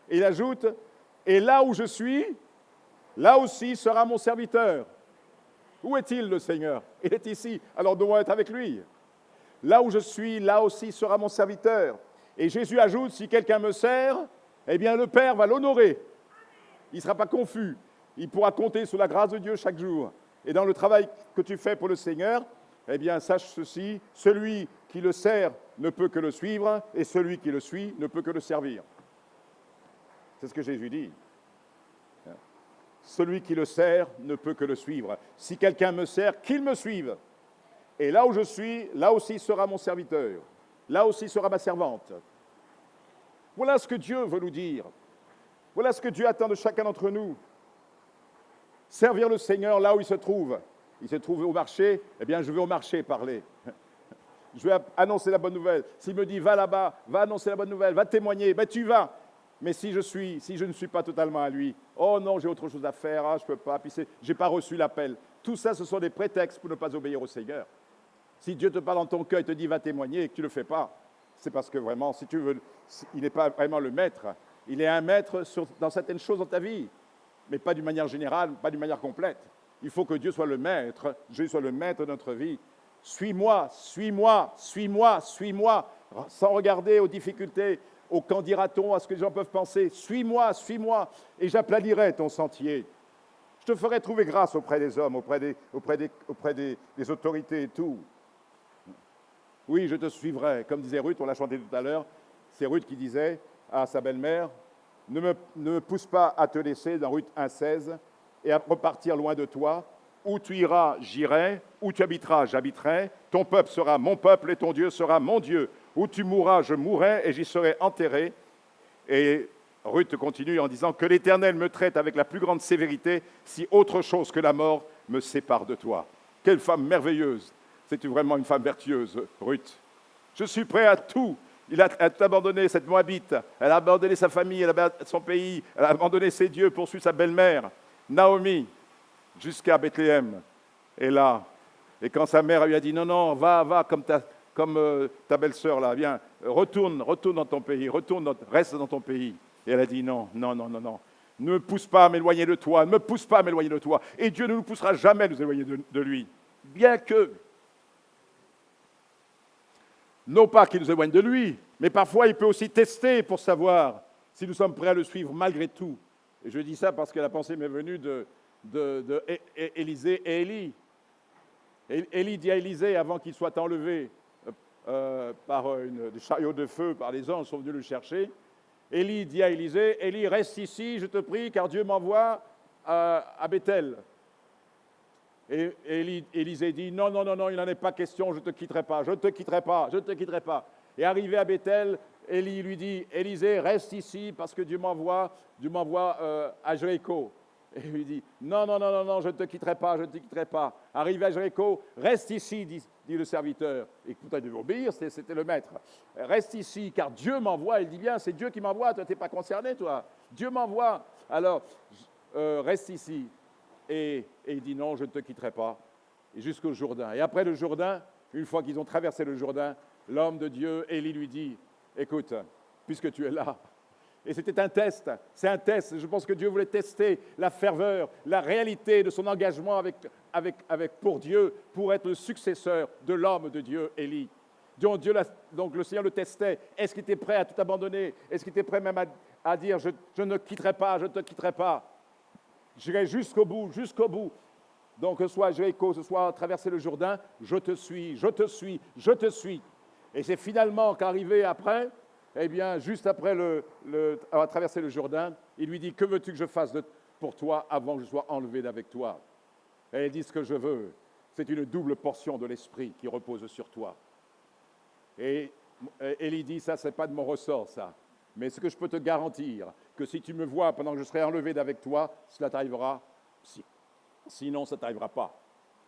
Et il ajoute, et là où je suis, là aussi sera mon serviteur. Où est-il, le Seigneur? Il est ici, alors nous devons être avec lui. Là où je suis, là aussi sera mon serviteur. Et Jésus ajoute, si quelqu'un me sert, eh bien le Père va l'honorer. Il ne sera pas confus. Il pourra compter sur la grâce de Dieu chaque jour. Et dans le travail que tu fais pour le Seigneur, eh bien, sache ceci, celui qui le sert ne peut que le suivre, et celui qui le suit ne peut que le servir. C'est ce que Jésus dit. Celui qui le sert ne peut que le suivre. Si quelqu'un me sert, qu'il me suive. Et là où je suis, là aussi sera mon serviteur. Là aussi sera ma servante. Voilà ce que Dieu veut nous dire. Voilà ce que Dieu attend de chacun d'entre nous. Servir le Seigneur là où il se trouve. Il se trouve au marché, eh bien je vais au marché parler. Je vais annoncer la bonne nouvelle. S'il me dit va là-bas, va annoncer la bonne nouvelle, va témoigner, ben tu vas. Mais si je ne suis pas totalement à lui, oh non, j'ai autre chose à faire, je ne peux pas, puis je n'ai pas reçu l'appel. Tout ça, ce sont des prétextes pour ne pas obéir au Seigneur. Si Dieu te parle dans ton cœur et te dit va témoigner et que tu ne le fais pas, c'est parce que vraiment, si tu veux, il n'est pas vraiment le maître. Il est un maître dans certaines choses dans ta vie, mais pas d'une manière générale, pas d'une manière complète. Il faut que Dieu soit le maître, Dieu soit le maître de notre vie. Suis-moi, suis-moi, suis-moi, suis-moi, sans regarder aux difficultés, au qu'en dira-t-on, à ce que les gens peuvent penser. Suis-moi, suis-moi, et j'aplanirai ton sentier. Je te ferai trouver grâce auprès des hommes, auprès des autorités et tout. Oui, je te suivrai. Comme disait Ruth, on l'a chanté tout à l'heure, c'est Ruth qui disait à sa belle-mère, ne me pousse pas à te laisser, dans Ruth 1,16, et à repartir loin de toi. Où tu iras, j'irai. Où tu habiteras, j'habiterai. Ton peuple sera mon peuple et ton Dieu sera mon Dieu. Où tu mourras, je mourrai et j'y serai enterré. Et Ruth continue en disant que l'Éternel me traite avec la plus grande sévérité si autre chose que la mort me sépare de toi. Quelle femme merveilleuse. C'est vraiment une femme vertueuse, Ruth. Je suis prêt à tout. Elle a abandonné cette Moabite. Elle a abandonné sa famille, elle a abandonné son pays. Elle a abandonné ses dieux pour suivre sa belle-mère. Naomi, jusqu'à Bethléem, est là. Et quand sa mère lui a dit, non, va, comme ta belle-sœur, là, viens, retourne dans ton pays, reste dans ton pays. Et elle a dit, non. Ne me pousse pas à m'éloigner de toi, ne me pousse pas à m'éloigner de toi. Et Dieu ne nous poussera jamais à nous éloigner de lui. Bien que, non pas qu'il nous éloigne de lui, mais parfois il peut aussi tester pour savoir si nous sommes prêts à le suivre malgré tout. Et je dis ça parce que la pensée m'est venue de Élisée et Élie. Élie dit à Élisée, avant qu'il soit enlevé par des chariots de feu, par les anges qui sont venus le chercher, Élie dit à Élisée, Élie, reste ici, je te prie, car Dieu m'envoie à Bethel. Et Élisée dit, non, non, non, non, il n'en est pas question, je ne te quitterai pas, je ne te quitterai pas, je ne te quitterai pas. Et arrivé à Bethel, Élie lui dit, Élisée, reste ici, parce que Dieu m'envoie à Jéricho. Et il lui dit, non, non, non, non, non, je ne te quitterai pas, je ne te quitterai pas. Arrivé à Jéricho, reste ici, dit le serviteur. Et pourtant, il devait obéir, c'était le maître. Reste ici, car Dieu m'envoie. Il dit bien, c'est Dieu qui m'envoie, toi, tu n'es pas concerné, toi. Dieu m'envoie. Alors, reste ici. Et il dit, non, je ne te quitterai pas. Et jusqu'au Jourdain. Et après le Jourdain, une fois qu'ils ont traversé le Jourdain, l'homme de Dieu, Élie, lui dit, écoute, puisque tu es là, et c'était un test, c'est un test. Je pense que Dieu voulait tester la ferveur, la réalité de son engagement pour Dieu, pour être le successeur de l'homme de Dieu, Élie. Donc le Seigneur le testait. Est-ce qu'il était prêt à tout abandonner? Est-ce qu'il était prêt même à dire, je ne quitterai pas, je ne te quitterai pas. J'irai jusqu'au bout, jusqu'au bout. Donc, que ce soit à Jéricho, que ce soit à traverser le Jourdain, je te suis, je te suis, je te suis. Et c'est finalement qu'arrivé après, eh bien, juste après avoir traversé le Jourdain, il lui dit, que veux-tu que je fasse pour toi avant que je sois enlevé d'avec toi? Et il dit, ce que je veux, c'est une double portion de l'Esprit qui repose sur toi. Et Élie dit, ça, ce n'est pas de mon ressort, ça. Mais ce que je peux te garantir, que si tu me vois pendant que je serai enlevé d'avec toi, cela t'arrivera. Sinon, ça ne t'arrivera pas.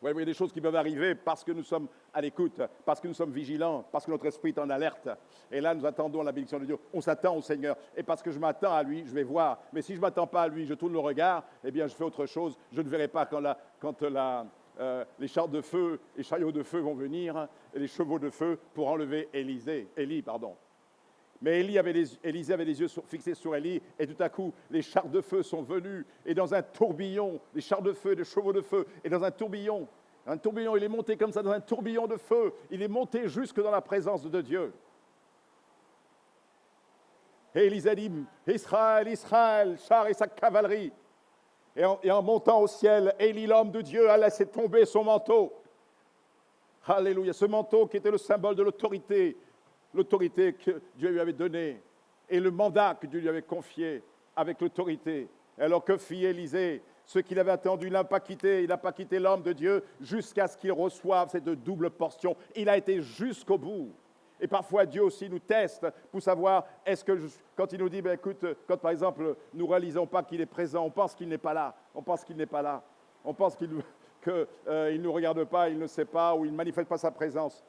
Oui, il y a des choses qui peuvent arriver parce que nous sommes à l'écoute, parce que nous sommes vigilants, parce que notre esprit est en alerte. Et là, nous attendons la bénédiction de Dieu. On s'attend au Seigneur. Et parce que je m'attends à lui, je vais voir. Mais si je ne m'attends pas à lui, je tourne le regard, eh bien, je fais autre chose. Je ne verrai pas quand les chars de feu, les chariots de feu vont venir, et les chevaux de feu pour enlever Élie. Mais Élisée avait les yeux fixés sur Élie, et tout à coup, les chars de feu sont venus, et dans un tourbillon, les chars de feu, les chevaux de feu, et dans un tourbillon, il est monté comme ça, dans un tourbillon de feu, il est monté jusque dans la présence de Dieu. Et Élisée dit, Israël, Israël, char et sa cavalerie. Et en montant au ciel, Élie, l'homme de Dieu, a laissé tomber son manteau. Alléluia, ce manteau qui était le symbole de l'autorité que Dieu lui avait donnée et le mandat que Dieu lui avait confié avec l'autorité. Alors que fit Élisée? Ce qu'il avait attendu, il n'a pas quitté l'homme de Dieu jusqu'à ce qu'il reçoive cette double portion. Il a été jusqu'au bout. Et parfois, Dieu aussi nous teste pour savoir, quand il nous dit, écoute, quand par exemple, nous ne réalisons pas qu'il est présent, on pense qu'il n'est pas là. On pense qu'il ne nous regarde pas, il ne sait pas, ou il ne manifeste pas sa présence.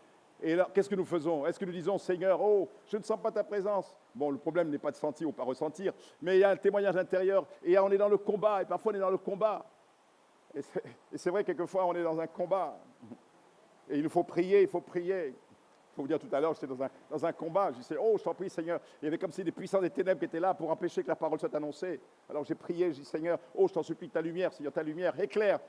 Et alors, qu'est-ce que nous faisons? Est-ce que nous disons, Seigneur, oh, je ne sens pas ta présence? Bon, le problème n'est pas de sentir ou pas ressentir, mais il y a un témoignage intérieur, et on est dans le combat, et parfois on est dans le combat. Et c'est vrai, quelquefois, on est dans un combat. Et il faut prier, il faut prier. Il faut vous dire, tout à l'heure, j'étais dans un combat, je disais, oh, je t'en prie, Seigneur. Il y avait comme si des puissances des ténèbres qui étaient là pour empêcher que la parole soit annoncée. Alors j'ai prié, je dis, Seigneur, oh, je t'en supplie, ta lumière, Seigneur, ta lumière, éclaire.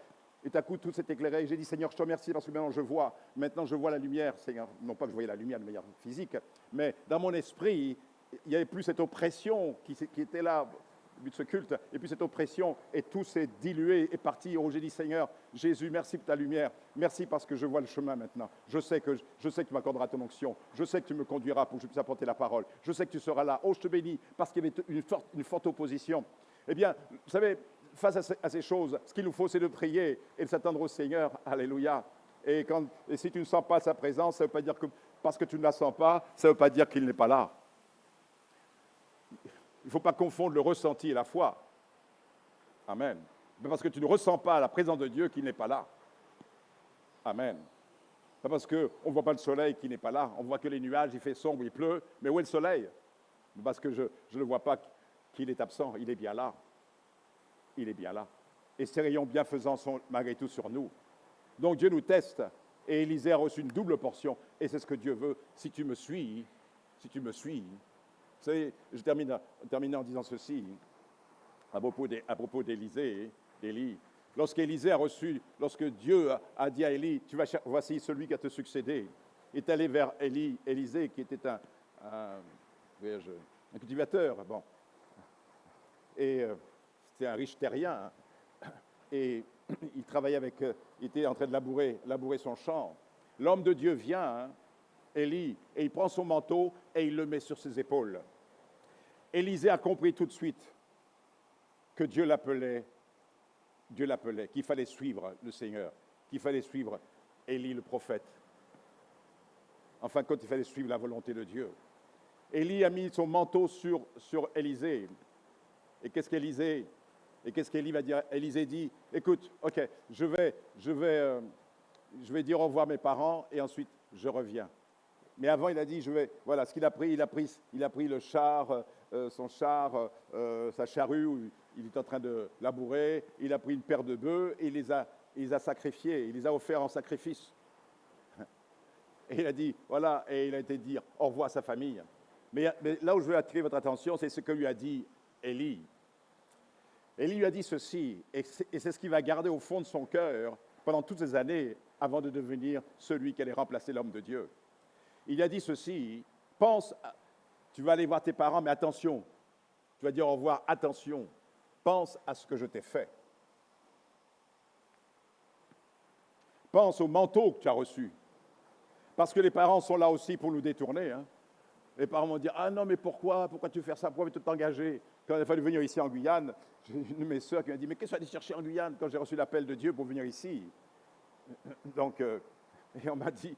Et tout à coup, tout s'est éclairé. J'ai dit, Seigneur, je te remercie parce que maintenant je vois. Maintenant, je vois la lumière, Seigneur. Non pas que je voyais la lumière de manière physique, mais dans mon esprit, il n'y avait plus cette oppression qui était là au but de ce culte. Et puis cette oppression, et tout s'est dilué et parti. Oh, j'ai dit, Seigneur, Jésus, merci pour ta lumière. Merci parce que je vois le chemin maintenant. Je sais que tu m'accorderas ton onction. Je sais que tu me conduiras pour que je puisse apporter la parole. Je sais que tu seras là. Oh, je te bénis parce qu'il y avait une forte opposition. Eh bien, vous savez, face à ces choses, ce qu'il nous faut, c'est de prier et de s'attendre au Seigneur. Alléluia. Et si tu ne sens pas sa présence, ça ne veut pas dire que parce que tu ne la sens pas, ça ne veut pas dire qu'il n'est pas là. Il ne faut pas confondre le ressenti et la foi. Amen. Mais parce que tu ne ressens pas la présence de Dieu qu'il n'est pas là. Amen. Pas parce qu'on ne voit pas le soleil qu'il n'est pas là. On voit que les nuages, il fait sombre, il pleut. Mais où est le soleil? Parce que je ne vois pas qu'il est absent. Il est bien là. Il est bien là. Et ses rayons bienfaisants sont malgré tout sur nous. Donc Dieu nous teste. Et Élisée a reçu une double portion. Et c'est ce que Dieu veut. Si tu me suis, vous savez, je termine en disant ceci, à propos d'Élisée, d'Élie. Lorsque Dieu a dit à Élie, voici celui qui a te succédé, est allé vers Élisée, qui était un cultivateur, bon. Et c'était un riche terrien. Et il travaillait avec, il était en train de labourer son champ. L'homme de Dieu vient, hein, Élie, et il prend son manteau et il le met sur ses épaules. Élisée a compris tout de suite que Dieu l'appelait, qu'il fallait suivre le Seigneur, qu'il fallait suivre Élie le prophète. En fin de compte, il fallait suivre la volonté de Dieu. Élie a mis son manteau sur Élisée. Et qu'est-ce qu'Élie va dire? Élisée dit, écoute, ok, je vais dire au revoir à mes parents et ensuite je reviens. Mais avant, il a dit, voilà, ce qu'il a pris, il a pris le char, son char, sa charrue, où il est en train de labourer, il a pris une paire de bœufs et il les a sacrifiés, il les a offerts en sacrifice. Et il a dit, voilà, et il a été dire au revoir à sa famille. Mais là où je veux attirer votre attention, c'est ce que lui a dit Élie. Élie lui a dit ceci, et c'est ce qu'il va garder au fond de son cœur pendant toutes ces années avant de devenir celui qui allait remplacer l'homme de Dieu. Il a dit ceci, tu vas aller voir tes parents, mais attention, tu vas dire au revoir, attention, pense à ce que je t'ai fait. Pense au manteau que tu as reçu. Parce que les parents sont là aussi pour nous détourner. Hein. Les parents vont dire, ah non, mais pourquoi tu veux faire ça, pourquoi tu t'engager? Quand il a fallu venir ici en Guyane, j'ai une de mes sœurs qui m'a dit, mais qu'est-ce que tu vas aller chercher en Guyane quand j'ai reçu l'appel de Dieu pour venir ici? Donc, et on m'a dit,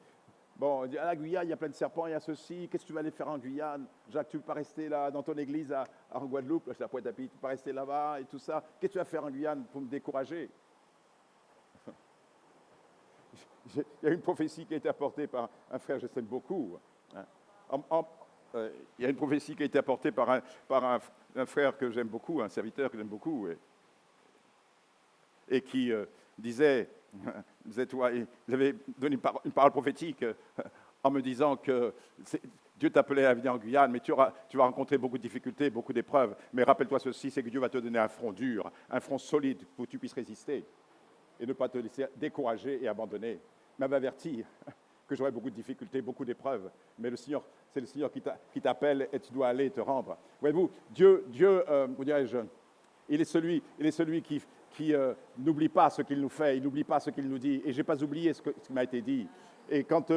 bon, on dit, à la Guyane, il y a plein de serpents, il y a ceci, qu'est-ce que tu vas aller faire en Guyane? Jacques, tu ne veux pas rester là dans ton église en Guadeloupe, c'est à Pointe-à-Pitre, tu ne veux pas rester là-bas et tout ça. Qu'est-ce que tu vas faire en Guyane pour me décourager? Il y a une prophétie qui a été apportée par un frère que j'aime beaucoup. Il y a une prophétie qui a été apportée par un frère que j'aime beaucoup, un serviteur que j'aime beaucoup, et qui disait, toi, il avait donné une parole prophétique en me disant que Dieu t'appelait à venir en Guyane, mais tu vas rencontrer beaucoup de difficultés, beaucoup d'épreuves. Mais rappelle-toi ceci, c'est que Dieu va te donner un front dur, un front solide pour que tu puisses résister et ne pas te laisser décourager et abandonner. Il m'avait averti que j'aurais beaucoup de difficultés, beaucoup d'épreuves, mais c'est le Seigneur qui t'appelle et tu dois aller te rendre. Voyez-vous, Dieu, vous dirais-je, il est celui qui n'oublie pas ce qu'il nous fait, il n'oublie pas ce qu'il nous dit. Et je n'ai pas oublié ce qui m'a été dit. Et quand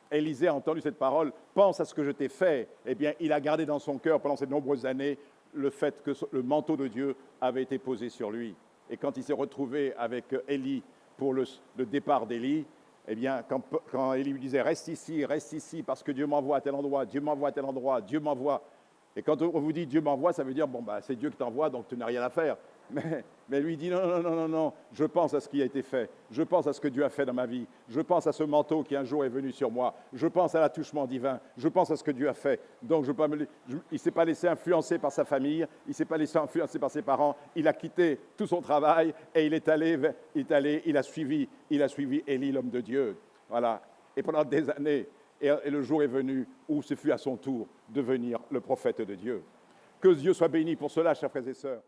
Élisée a entendu cette parole, pense à ce que je t'ai fait, eh bien, il a gardé dans son cœur pendant ces nombreuses années le fait que le manteau de Dieu avait été posé sur lui. Et quand il s'est retrouvé avec Élie pour le départ d'Élie, eh bien, quand Élie lui disait « reste ici, parce que Dieu m'envoie à tel endroit, Dieu m'envoie à tel endroit, Dieu m'envoie ». Et quand on vous dit « Dieu m'envoie », ça veut dire « bon, c'est Dieu qui t'envoie, donc tu n'as rien à faire ». Mais lui dit « non, je pense à ce qui a été fait, je pense à ce que Dieu a fait dans ma vie, je pense à ce manteau qui un jour est venu sur moi, je pense à l'attouchement divin, je pense à ce que Dieu a fait. » Donc il ne s'est pas laissé influencer par sa famille, il ne s'est pas laissé influencer par ses parents, il a quitté tout son travail et il a suivi Élie, l'homme de Dieu. Voilà. Et pendant des années, et le jour est venu où ce fut à son tour de devenir le prophète de Dieu. Que Dieu soit béni pour cela, chers frères et sœurs.